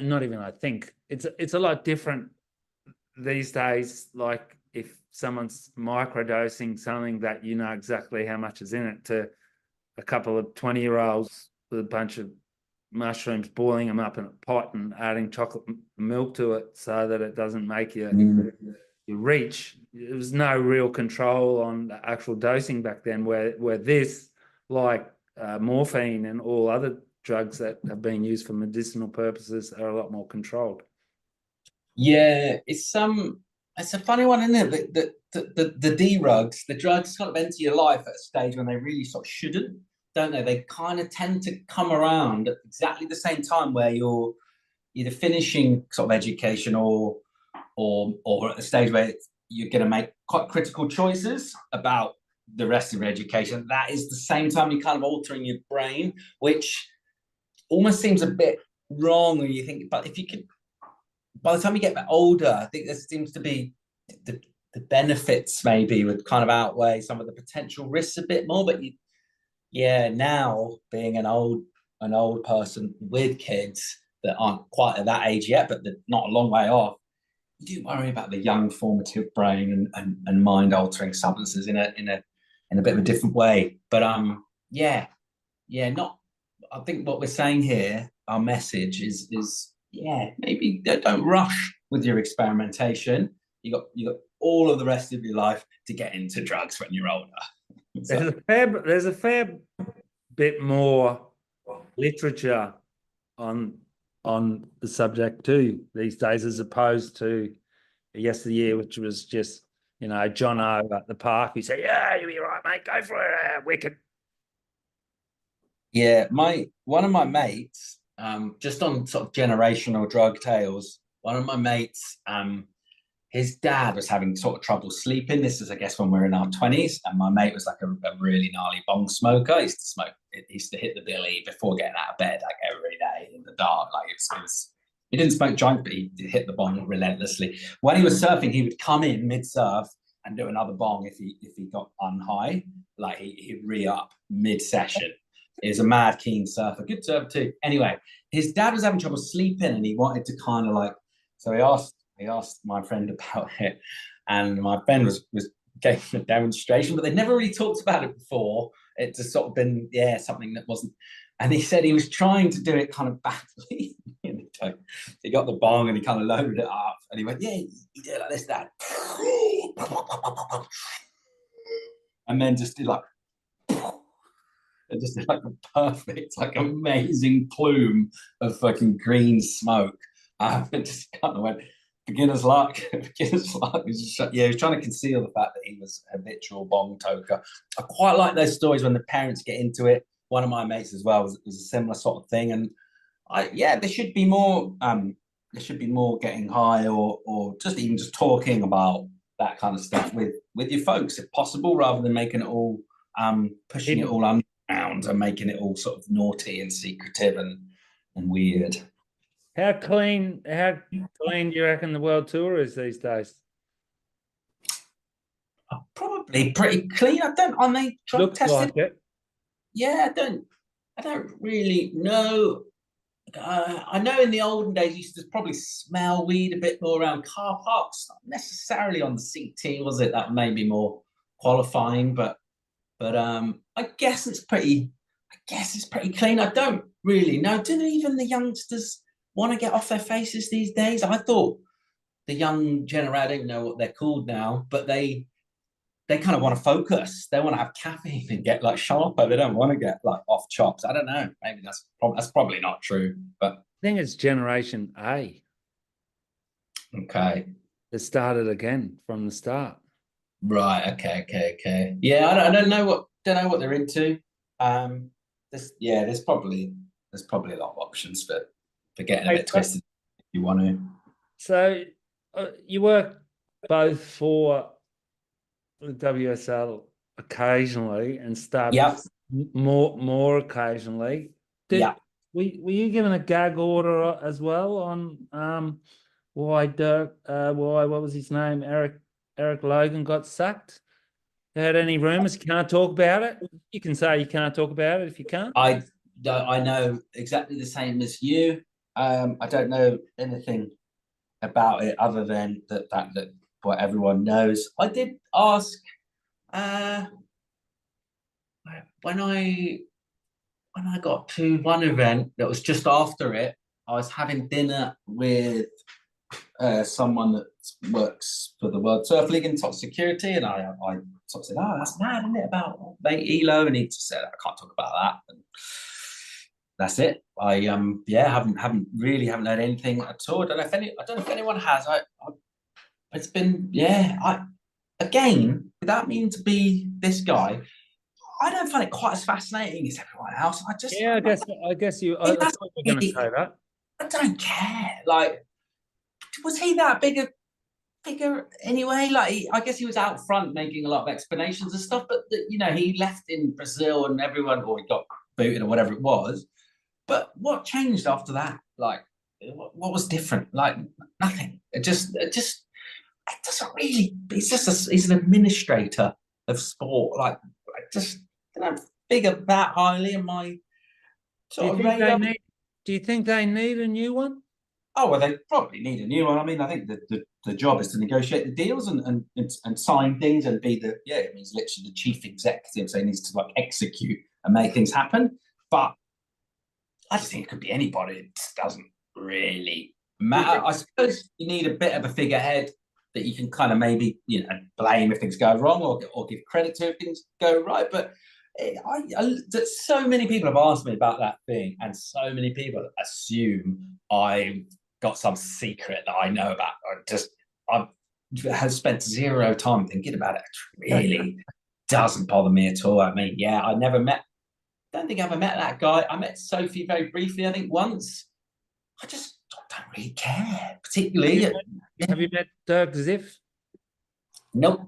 Not even I think it's a lot different these days. Like if someone's microdosing something that you know exactly how much is in it, to a couple of 20-year-olds with a bunch of mushrooms, boiling them up in a pot and adding chocolate milk to it so that it doesn't make you reach. There was no real control on the actual dosing back then, where this, like morphine and all other drugs that have been used for medicinal purposes, are a lot more controlled. Yeah, it's a funny one, isn't it? The drugs, the drugs kind of enter your life at a stage when they really sort of shouldn't, don't they? They kind of tend to come around at exactly the same time where you're either finishing sort of education or at the stage where you're going to make quite critical choices about the rest of your education. That is the same time you're kind of altering your brain, which almost seems a bit wrong when you think. But if you could, by the time you get a bit older, I think there seems to be the benefits maybe would kind of outweigh some of the potential risks a bit more. But now being an old person with kids that aren't quite at that age yet, but they're not a long way off, you do worry about the young formative brain and mind altering substances in a bit of a different way. But not. I think what we're saying here, our message is maybe don't rush with your experimentation. You got all of the rest of your life to get into drugs when you're older. So. There's a fair bit more literature on the subject too these days, as opposed to yesteryear, which was just John O at the park who said, "Yeah, you'll be right, mate. Go for it, wicked." Yeah, one of my mates, just on sort of generational drug tales. One of my mates, his dad was having sort of trouble sleeping. This is, I guess, when we were in our 20s, and my mate was like a really gnarly bong smoker. He used to smoke. He used to hit the billy before getting out of bed, like every day in the dark. Like it was. He didn't smoke joint, but he hit the bong relentlessly. When he was surfing, he would come in mid-surf and do another bong if he got unhigh. Like he'd re-up mid-session. He's a mad keen surfer, good surfer too. Anyway, his dad was having trouble sleeping, and he wanted to kind of like. So he asked my friend about it, and my friend was gave him a demonstration, but they never really talked about it before. It just sort of been something that wasn't. And he said he was trying to do it kind of badly. He got the bong and he kind of loaded it up, and he went, "Yeah, you do it like this, Dad," and then just did like. It just did like a perfect, like amazing plume of fucking green smoke. It just kind of went, beginner's luck. Beginner's luck. He was trying to conceal the fact that he was a habitual bong toker. I quite like those stories when the parents get into it. One of my mates as well was a similar sort of thing, and there should be more. There should be more getting high, or just even just talking about that kind of stuff with your folks, if possible, rather than making it all pushing it all underground and making it all sort of naughty and secretive and weird. How clean do you reckon the world tour is these days? Probably pretty clean. Are they drug Looks tested? like it. Yeah, I don't really know. I know in the olden days you used to probably smell weed a bit more around car parks, not necessarily on the CT, was it? That may be more qualifying, but I guess it's pretty clean. I don't really know. Do even the youngsters want to get off their faces these days? I thought the young generation, I don't know what they're called now, but they kind of want to focus. They want to have caffeine and get like sharper. They don't want to get like off chops. I don't know. Maybe that's probably not true. But I think it's Generation A. Okay. It started again from the start. Right. Okay. Yeah, I don't know what they're into. There's probably a lot of options for getting a bit twisted if you want to. So you work both for the WSL occasionally and Yep. more occasionally. Yeah. Were you given a gag order as well on why what was his name? Eric Logan got sacked? Heard any rumors? You can't talk about it. You can say you can't talk about it if you can't. I know exactly the same as you. I don't know anything about it other than that what everyone knows. I did ask when I got to one event that was just after it. I was having dinner with someone that works for the World Surf League in top security, and I sort of said, "Oh, that's mad, isn't it, about mate Elo?" And he just said, "I can't talk about that." And that's it. I haven't heard anything at all. I don't know if anyone has. It's been again, without meaning to be this guy, I don't find it quite as fascinating as everyone else. I guess you. I thought you were going to say that. I don't care. Like, was he that big a figure anyway? Like, I guess he was out front making a lot of explanations and stuff, but he left in Brazil and everyone, or he got booted or whatever it was. But what changed after that? Like, what was different? Like, nothing. It doesn't really. He's an administrator of sport. Like, I just don't figure that highly in my sort of radar. Do you think they need a new one? Oh, well, they probably need a new one. I mean, I think the job is to negotiate the deals and sign things and be he's literally the chief executive, so he needs to like execute and make things happen. But I just think it could be anybody. It just doesn't really matter. I suppose you need a bit of a figurehead that you can kind of maybe blame if things go wrong or give credit to if things go right. But so many people have asked me about that thing, and so many people assume I've got some secret that I know about. I have spent zero time thinking about it. It really doesn't bother me at all. I mean, I never met don't think I ever met that guy. I met Sophie very briefly, I think once. I just don't really care, particularly. Have you met Dirk Ziff? Nope,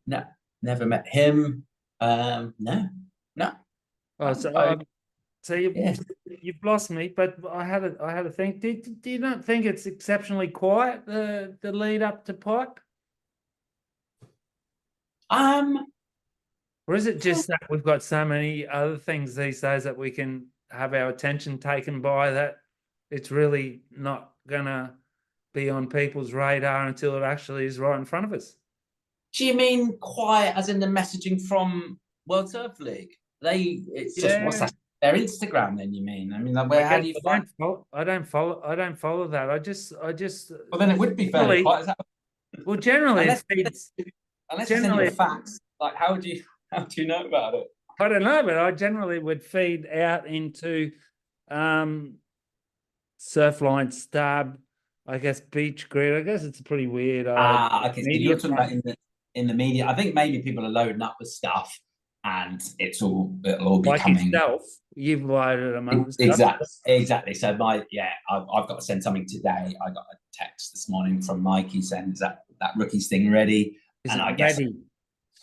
no, never met him. No, no. Oh, so I, so yeah. you've lost me. But I had a think. Do you not think it's exceptionally quiet the lead up to Pipe? Um, Or is it just that we've got so many other things these days that we can have our attention taken by, that it's really not gonna be on people's radar until it actually is right in front of us? do you mean quiet as in the messaging from World Surf League? It's just what's Yeah, that? Their Instagram, then you mean? I mean, like, I how guess do you find? I don't follow that. I just Well, then it would be fairly generally, quiet. Is that, well, generally it unless feeds. unless they send you a Generally, fax, like how would you how do you know about it? I don't know, but I generally would feed out into um Surfline Stab, I guess Beach Grid. I guess it's a pretty weird Okay. So media you're talking about front. in the media. I think maybe people are loading up with stuff, and it'll all be Like coming. yourself, you've loaded them up and stuff. Exactly. So I've got to send something today. I got a text this morning from Mikey saying, "Is that rookies thing ready?" Is And it I guess ready?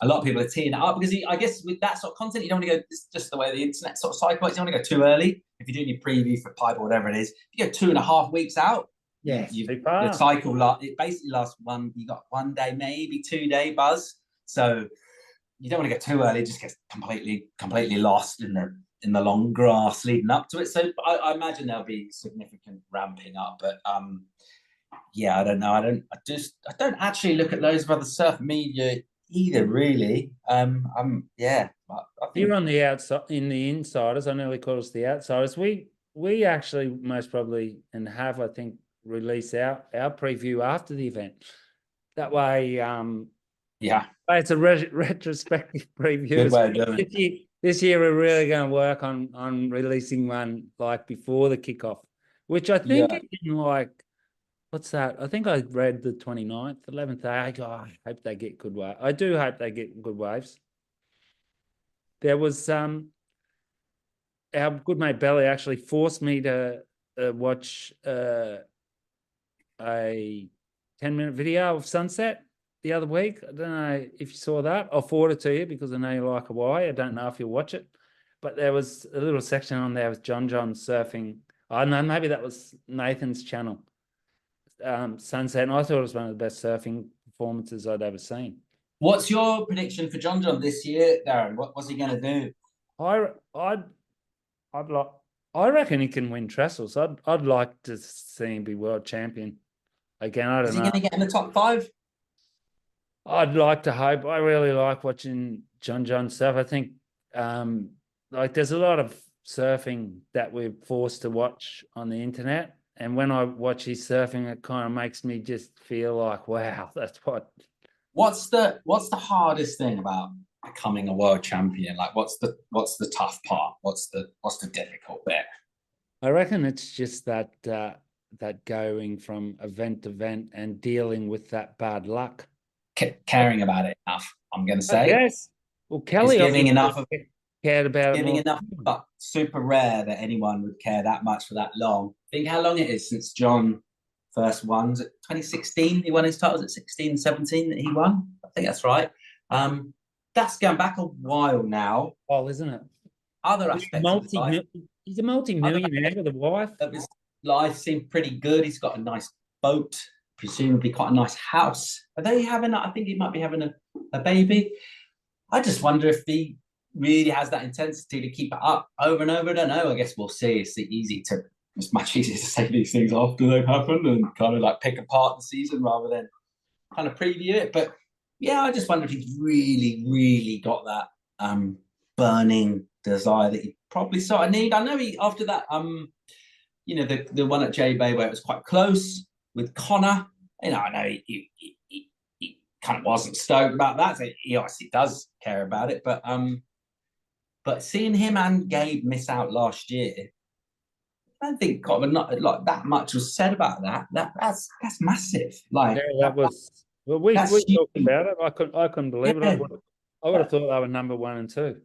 a lot of people are teeing it up because I guess with that sort of content, you don't want to go. It's just the way the internet sort of cycle is. You don't want to go too early. If you're doing your preview for Pipe or whatever it is, if you go 2.5 weeks out, Yes, the cycle it basically lasts you got 1 day, maybe 2 day buzz. So you don't want to get too early, just get completely lost in the long grass leading up to it. So I imagine there'll be significant ramping up, but yeah, I don't know. I don't actually look at those of other surf media either, really. Yeah, I think You're on the outside in the insiders. I nearly call us the outsiders. We actually most probably and have, I think, release our preview after the event. That way, yeah, it's a retrospective preview. good way of doing it. This year we're really going to work on releasing one like before the kickoff, which I think Yeah. is in like, what's that? I think I read the 29th, 11th. I hope they get good waves. I do hope they get good waves. There was our good mate Belly actually forced me to watch a 10-minute video of sunset the other week. I don't know if you saw that. I'll forward it to you because I know you like Hawaii. I don't know if you'll watch it, but there was a little section on there with John surfing. I don't know, maybe that was Nathan's channel. Sunset, and I thought it was one of the best surfing performances I'd ever seen. What's your prediction for John this year, Darren? What's he going to do? I'd like. I reckon he can win Trestles. I'd like to see him be world champion again. I Is don't he know. going to get in the top 5? I'd like to hope. I really like watching John surf. I think like there's a lot of surfing that we're forced to watch on the internet, and when I watch his surfing, it kind of makes me just feel like, wow, that's what. What's the hardest thing about becoming a world champion? Like, what's the tough part? What's the difficult bit? I reckon it's just that that going from event to event and dealing with that bad luck. Caring about it enough, I'm going to I say. guess. Well, It's Kelly giving obviously enough of cared about it giving more. enough, but super rare that anyone would care that much for that long. Think how long it is since John first won. Was it 2016? He won his titles at 16, 17 that he won. I think that's right. That's going back a while now. Oh, isn't it? Other aspects of his life, He's a multi-millionaire with a wife. of his life seem pretty good. He's got a nice boat, presumably quite a nice house. Are they having? I think he might be having a baby. I just wonder if he really has that intensity to keep it up over and over. I don't know. I guess we'll see. It's much easier to say these things after they've happened and kind of like pick apart the season rather than kind of preview it. But yeah, I just wonder if he's really, really got that burning desire that he probably sort of need. I know he after that the one at J Bay where it was quite close with Connor. I know he kind of wasn't stoked about that. So he obviously does care about it, but seeing him and Gabe miss out last year, I don't think not like that much was said about that. That's massive. Like Yeah, that was. Well, we that's talked huge. about it. I couldn't believe it. Yeah. I would have thought they were number 1 and 2.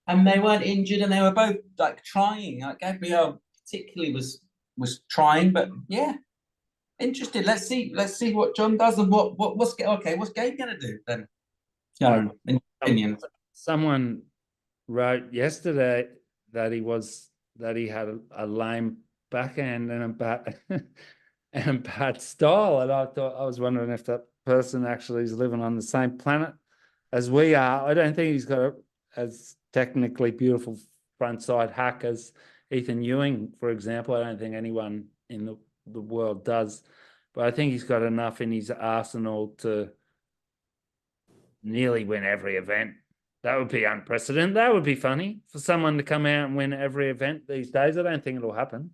and they weren't injured, and they were both like trying. Like Gabriel particularly was trying, but yeah, interested. Let's see what John does and what's Gabe gonna do then? So, in your opinion, Someone wrote yesterday that he had a lame backhand and a bad and a bad style, and I was wondering if that person actually is living on the same planet as we are. I don't think he's got as technically beautiful front side hack as Ethan Ewing, for example. I don't think anyone in the world does, but I think he's got enough in his arsenal to nearly win every event. That would be unprecedented. That would be funny for someone to come out and win every event these days. I don't think it'll happen.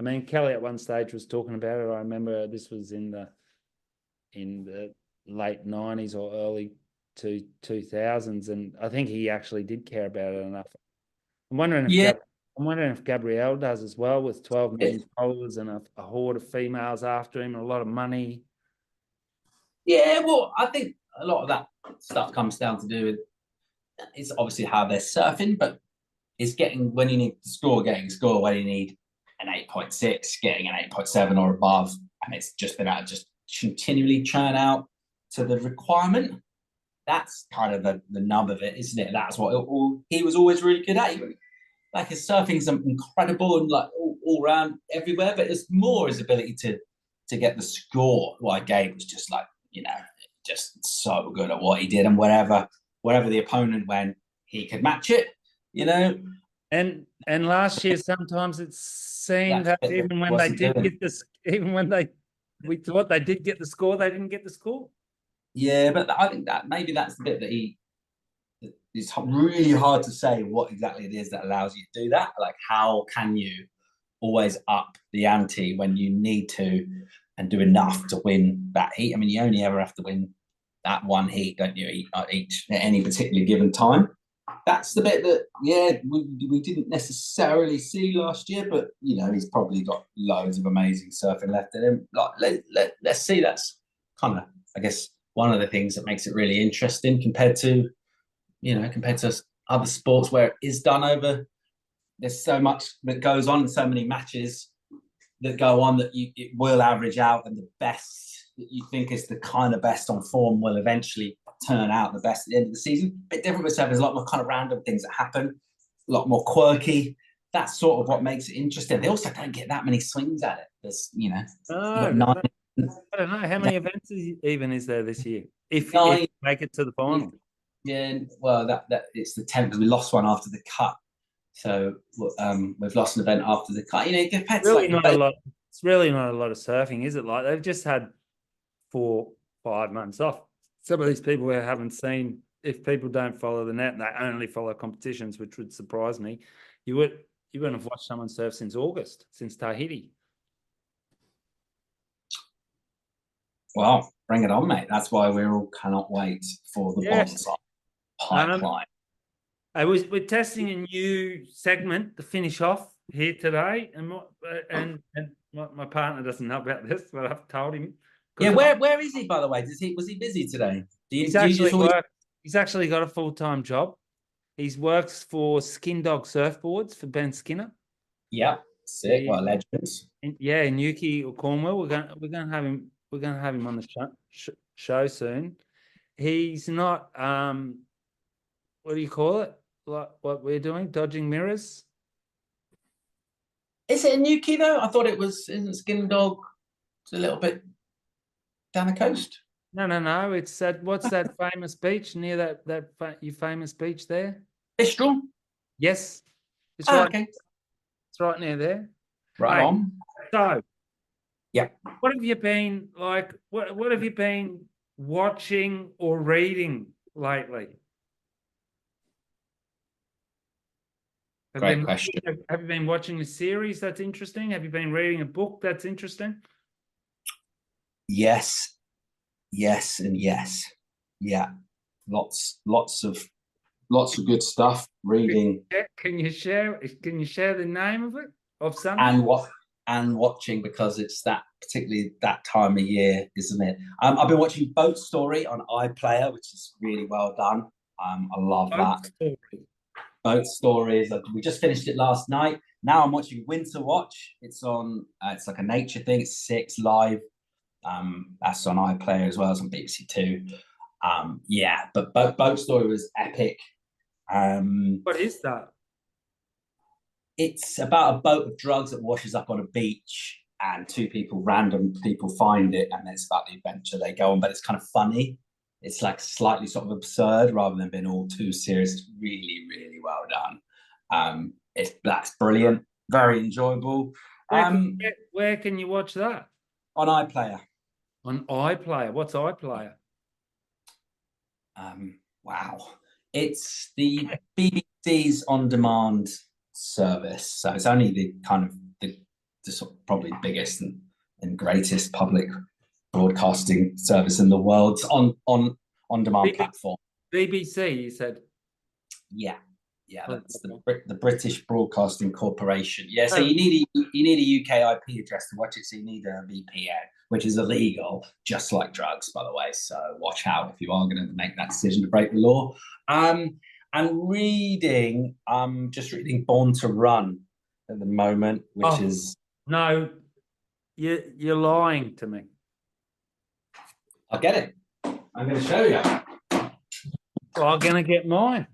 I mean, Kelly at one stage was talking about it. I remember this was in the late 90s or early 2000s, and I think he actually did care about it enough. I'm wondering if Gabrielle does as well, with 12 million followers and a horde of females after him and a lot of money. Yeah, well, I think a lot of that stuff comes down to do with it's obviously how they're surfing, but it's getting when you need to score, getting a score when you need an 8.6, getting an 8.7 or above, and it's just been able to just continually churn out to the requirement. That's kind of the nub of it, isn't it? That's what he was always really good at. Like his surfing's incredible and like all around everywhere, but it's more his ability to get the score. Like Gabe was just like, just so good at what he did, and wherever the opponent went, he could match it, And last year, sometimes it seemed that even when they did get this, even when we thought they did get the score, they didn't get the score. Yeah, but I think that maybe that's the bit that it's really hard to say what exactly it is that allows you to do that. Like, how can you always up the ante when you need to and do enough to win that heat? I mean, you only ever have to win that one heat, don't you, each at any particular given time. That's the bit that, we didn't necessarily see last year, but, he's probably got loads of amazing surfing left in him. Like, let's see. That's kind of, I guess, one of the things that makes it really interesting compared to other sports where it is done over. There's so much that goes on, so many matches that go on that it will average out, and the best that you think is the kind of best on form will eventually turn out the best at the end of the season. A bit different with surfing. There's a lot more kind of random things that happen, a lot more quirky. That's sort of what makes it interesting. They also don't get that many swings at it. There's, I don't know how many events even is there this year. If you make it to the final. Yeah, well, that it's the 10th because we lost one after the cut. So we've lost an event after the cut. It depends. Really not a lot. It's really not a lot of surfing, is it? Like, they've just had 4-5 months off. Some of these people we haven't seen. If people don't follow the net and they only follow competitions, which would surprise me, you wouldn't have watched someone surf since August, since Tahiti. Well, bring it on, mate. That's why we all cannot wait for the bonsai pipeline. We're testing a new segment to finish off here today, and my partner doesn't know about this, but I've told him. Yeah, where is he, by the way? Was he busy today? He's actually got a full-time job. He works for Skin Dog Surfboards for Ben Skinner. Yeah, sick. Well, legends. In Newquay or Cornwall. We're going to have him. We're going to have him on the show soon. He's not. What do you call it? Like what we're doing, dodging mirrors. Is it in Newquay though? I thought it was. Isn't Skin Dog? It's a little bit down the coast. No. It's what's that famous beach near that your famous beach there? Bistro. Yes. It's right. Okay. It's right near there. Right on. So, yeah. What have you been like? What have you been watching or reading lately? Great question. Have you been watching a series that's interesting? Have you been reading a book that's interesting? Yes, and yes. Yeah. Lots of good stuff. Reading. Can you share the name of it? Of something? And watching, because it's particularly that time of year, isn't it? I've been watching Boat Story on iPlayer, which is really well done. I love that. Story. boat stories. We just finished it last night. Now I'm watching Winter Watch. It's on. It's like a nature thing. It's 6 live. That's on iPlayer as well as on BBC Two. Yeah, but boat story was epic. What is that? It's about a boat of drugs that washes up on a beach, and random people find it, and it's about the adventure they go on. But it's kind of funny. It's like slightly sort of absurd rather than being all too serious. It's really, really well done. That's brilliant, very enjoyable. Where can you watch that? On iPlayer. On iPlayer. What's iPlayer? Wow, it's the BBC's on-demand service, so it's only the kind of the sort of probably biggest and greatest public broadcasting service in the world. It's on-demand platform. BBC, you said? Yeah, that's the British Broadcasting Corporation. Yeah, so you need a UK IP address to watch it, so you need a VPN, which is illegal, just like drugs, by the way. So watch out if you are going to make that decision to break the law. And just reading Born to Run at the moment, which is no, you're lying to me. I'll get it. I'm going to show you. Well, I'm going to get mine.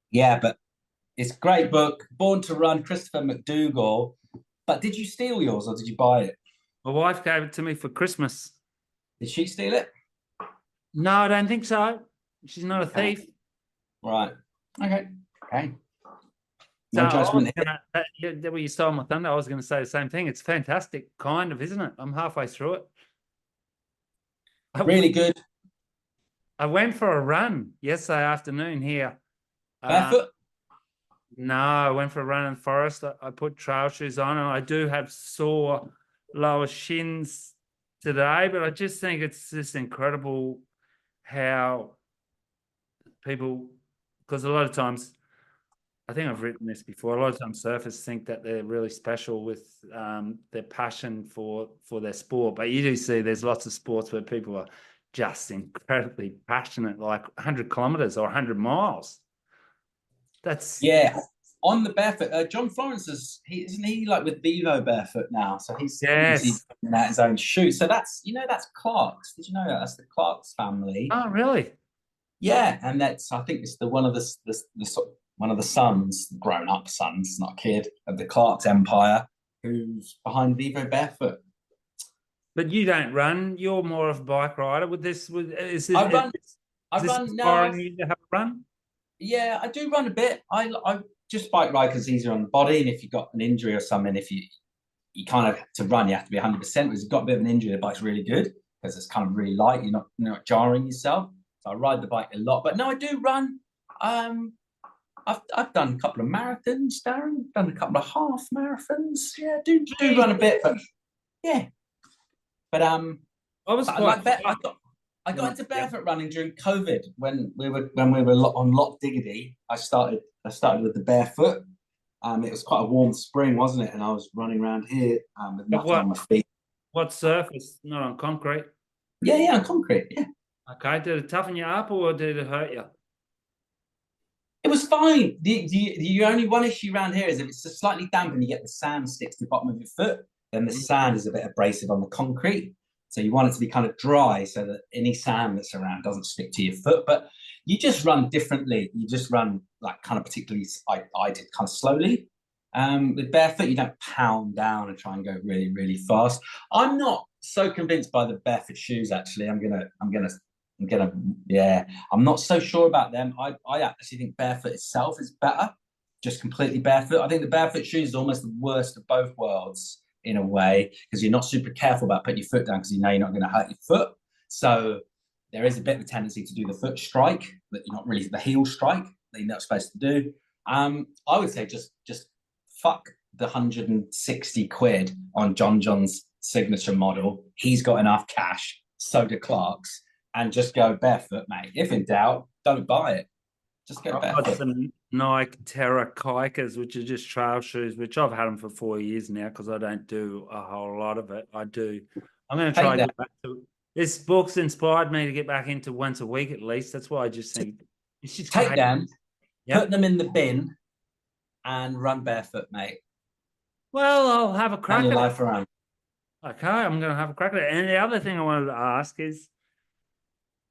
Yeah, but it's a great book. Born to Run, Christopher McDougall. But did you steal yours or did you buy it? My wife gave it to me for Christmas. Did she steal it? No, I don't think so. She's not a thief. Right. Okay. No judgment here. Well, you stole my thunder. I was going to say the same thing. It's fantastic, kind of, isn't it? I'm halfway through it. Really good. I went for a run yesterday afternoon here. Barefoot? No, I went for a run in the forest. I put trail shoes on, and I do have sore lower shins today, but I just think it's just incredible how people, because a lot of times, I think I've written this before, a lot of times surfers think that they're really special with their passion for their sport, but you do see there's lots of sports where people are just incredibly passionate, like 100 kilometers or 100 miles. That's on the barefoot. John Florence isn't he like with Vivo barefoot now? So he's at his own shoe. So that's Clark's. Did you know that? That's the Clark's family. Oh, really? Yeah, and I think it's one of the sons, grown up sons, not a kid, of the Clark's empire, who's behind Vivo barefoot. But you don't run. You're more of a bike rider. I run now. You to have a run? Yeah, I do run a bit. I just bike ride because it's easier on the body, and if you've got an injury or something, if you kind of to run, you have to be 100%. Because you've got a bit of an injury, the bike's really good because it's kind of really light. You're not jarring yourself. So I ride the bike a lot. But no, I do run. I've done a couple of marathons, Darren. Done a couple of half marathons. Yeah, do run a bit, but yeah. But I got into barefoot running during COVID when we were on Loch Diggity. I started with the barefoot. It was quite a warm spring, wasn't it? And I was running around here with nothing on my feet. What surface? Not on concrete? Yeah, on concrete. Yeah. Okay. Did it toughen you up or did it hurt you? It was fine. The only one issue around here is if it's just slightly damp and you get the sand sticks to the bottom of your foot, then the sand is a bit abrasive on the concrete. So you want it to be kind of dry so that any sand that's around doesn't stick to your foot. But you just run differently. You just run like kind of particularly, I did kind of slowly. With barefoot, you don't pound down and try and go really, really fast. I'm not so convinced by the barefoot shoes, actually. I'm not so sure about them. I actually think barefoot itself is better, just completely barefoot. I think the barefoot shoes is almost the worst of both worlds in a way, because you're not super careful about putting your foot down because you know you're not going to hurt your foot. So there is a bit of a tendency to do the foot strike, but you're not really the heel strike that you're not supposed to do. I would say just fuck the 160 quid on John's signature model. He's got enough cash. So do Clark's. and just go barefoot, mate. If in doubt, don't buy it. Just go I've got barefoot. some Nike Terra Kikas, which are just trail shoes, which I've had them for 4 years now because I don't do a whole lot of it. I do. I'm going to try Take and that. get back to it. This book's inspired me to get back into once a week at least. That's why I just think it's just Take great. them, Yep. put them in the bin, and run barefoot, mate. Well, I'll have a Turn crack your at it. life around. Okay, I'm going to have a crack at it. And the other thing I wanted to ask is,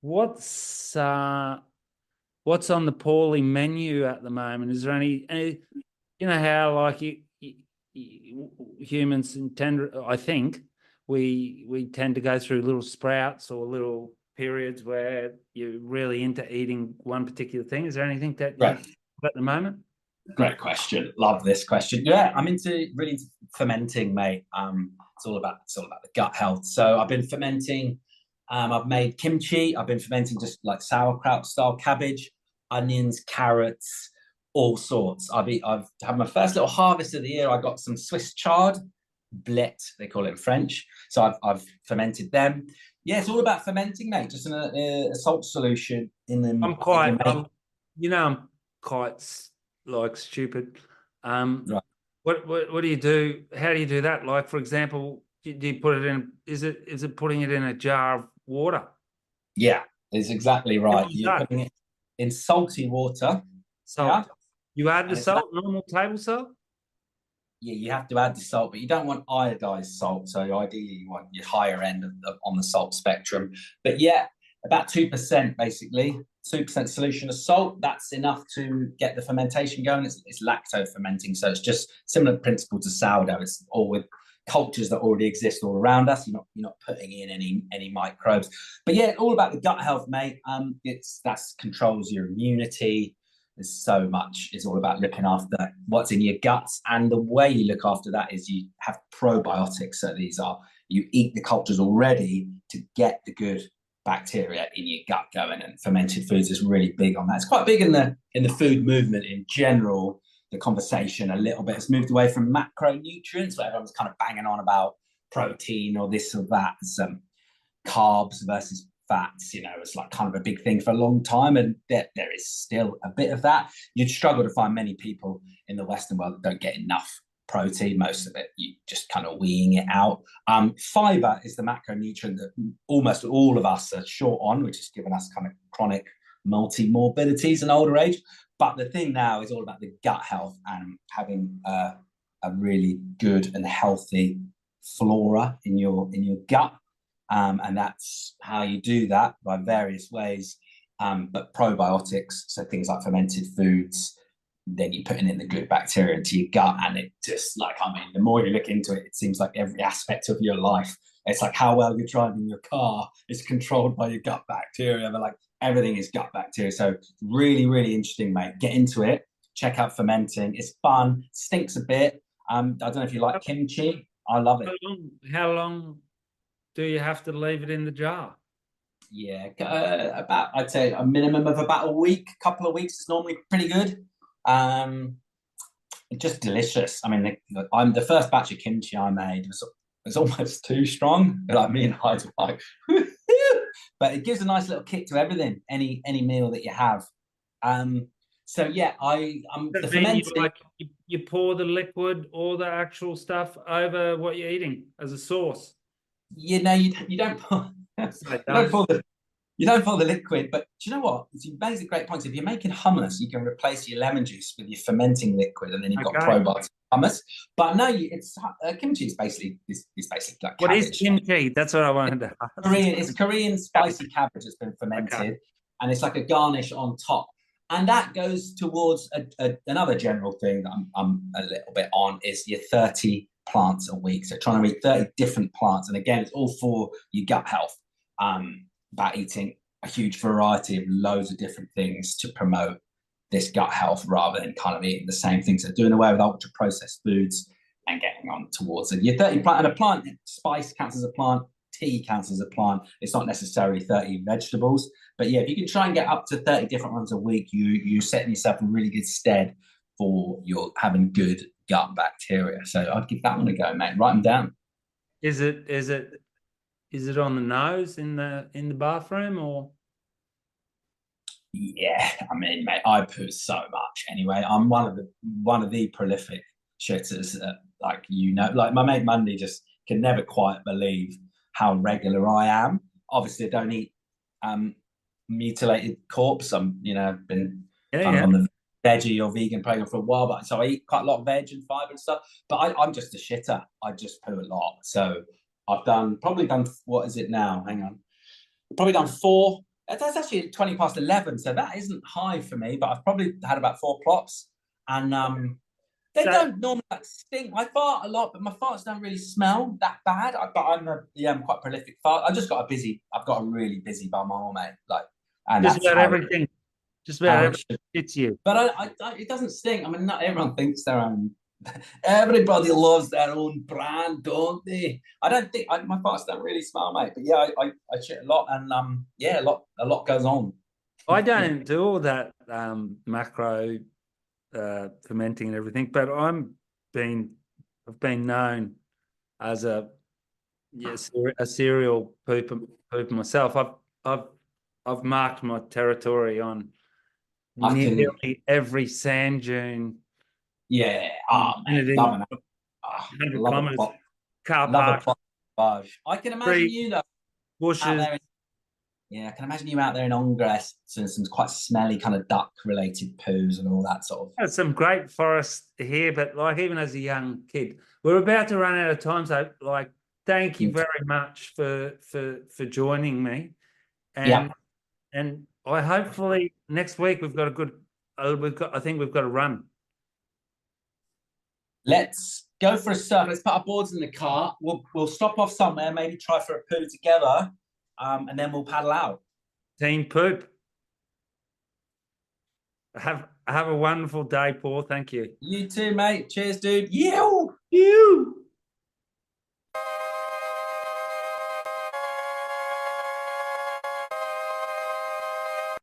what's on the Paulie menu at the moment? Is there any you know how like humans tend, I think we tend to go through little sprouts or little periods where you're really into eating one particular thing. Is there anything that you Right. at the moment? Great question. Love this question. Yeah, I'm really into fermenting, mate. It's all about the gut health. So I've been fermenting. I've made kimchi. I've been fermenting just like sauerkraut style cabbage, onions, carrots, all sorts. I've had my first little harvest of the year. I got some Swiss chard, blet, they call it in French. So I've fermented them. Yeah, it's all about fermenting, mate. Just a salt solution in them. I'm quite, I'm quite like stupid. Right. What do you do? How do you do that? Like, for example, do you put it in? Is it putting it in a jar of water? Yeah, it's exactly right. You're That? putting it in salty water. Salt. Yeah, You add the and it's salt, normal table salt? yeah, you have to add the salt, but you don't want iodized salt. So ideally, you want your higher end on the salt spectrum. But yeah, about 2% basically, 2% solution of salt. That's enough to get the fermentation going. It's lacto fermenting, so it's just similar principle to sourdough. It's all with cultures that already exist all around us. You're not putting in any microbes. But yeah, all about the gut health, mate. That controls your immunity. There's so much. It's all about looking after what's in your guts, and the way you look after that is you have probiotics. So these are, you eat the cultures already to get the good bacteria in your gut going, and fermented foods is really big on that. It's quite big in the food movement in general. The conversation a little bit has moved away from macronutrients, where everyone's kind of banging on about protein or this or that. Some carbs versus fats, it's like kind of a big thing for a long time, and there is still a bit of that. You'd struggle to find many people in the Western world that don't get enough protein. Most of it, you just kind of weeing it out. Fiber is the macronutrient that almost all of us are short on, which has given us kind of chronic multi-morbidities in older age. But the thing now is all about the gut health and having a really good and healthy flora in your gut. And that's how you do that, by various ways. But probiotics, so things like fermented foods, then you're putting in the good bacteria into your gut, and it just the more you look into it, it seems like every aspect of your life, it's like how well you're driving your car is controlled by your gut bacteria, but like everything is gut bacteria. So really, really interesting, mate. Get into it. Check out fermenting. It's fun. Stinks a bit. I don't know if you like kimchi. I love it. How long do you have to leave it in the jar? Yeah, about, I'd say a minimum of about a week, couple of weeks is normally pretty good. Just delicious. I mean, the first batch of kimchi I made was almost too strong. Like me and Hyde were like, but it gives a nice little kick to everything. Any meal that you have. So yeah, the fermenting. You pour the liquid or the actual stuff over what you're eating as a sauce. You don't pour, you don't pour the liquid, but do you know what? You raise a great point. If you're making hummus, you can replace your lemon juice with your fermenting liquid, and then you've got probiotic hummus. But no, it's kimchi is basically like what cabbage. Is kimchi? That's what I wanted to ask. It's Korean spicy cabbage that's been fermented, and it's like a garnish on top. And that goes towards another general thing that I'm a little bit on, is your 30 plants a week. So trying to eat 30 different plants. And again, it's all for your gut health, about eating a huge variety of loads of different things to promote this gut health, rather than kind of eating the same things. So doing away with ultra processed foods and getting on towards it. Your 30 plant, and a plant, spice counts as a plant, tea counts as a plant. It's not necessarily 30 vegetables, but yeah, if you can try and get up to 30 different ones a week, you're setting yourself in really good stead for your having good gut bacteria. So I'd give that one a go, mate. Write them down. Is is it on the nose in the bathroom or? Yeah, I mean, mate, I poo so much anyway. I'm one of the prolific shitters. Like like my mate Monday just can never quite believe how regular I am. Obviously, I don't eat mutilated corpse. I've been Yeah, kind of yeah. on the veggie or vegan program for a while, but so I eat quite a lot of veg and fiber and stuff. But I'm just a shitter. I just poo a lot. So I've probably done, what is it now? Hang on. Probably done 4. That's actually 20 past 11, so that isn't high for me. But I've probably had about 4 plops, and they don't normally like stink. I fart a lot, but my farts don't really smell that bad. But I'm quite prolific fart. I've got a really busy bum hole, mate. Like, and just that's about how everything. Just about how it everything should. fits you. But it doesn't stink. I mean, not everyone thinks their own. Everybody loves their own brand, don't they? I don't think my farts don't really smell, mate. But yeah, I shit a lot, and yeah, a lot goes on. I don't do all that macro fermenting and everything, but I've been known as a serial pooper myself. I've marked my territory on I can, nearly every sand dune yeah. in Oh, mate, anything loving it. Oh, 100 love a kilometers, plot, car love a park, plot. I can imagine street, you though out bushes. there. Yeah, I can imagine you out there in Ongress and some quite smelly kind of duck related poos and all that sort of. There's some great forests here, but like even as a young kid, we're about to run out of time. So like, thank you very much for joining me, Yeah, and I hopefully next week we've got a good. I think we've got a run. let's go for a surf. Let's put our boards in the car. We'll stop off somewhere, maybe try for a poo together, and then we'll paddle out. Team poop. Have a wonderful day, Paul. Thank you. You too, mate. Cheers, dude. You. You.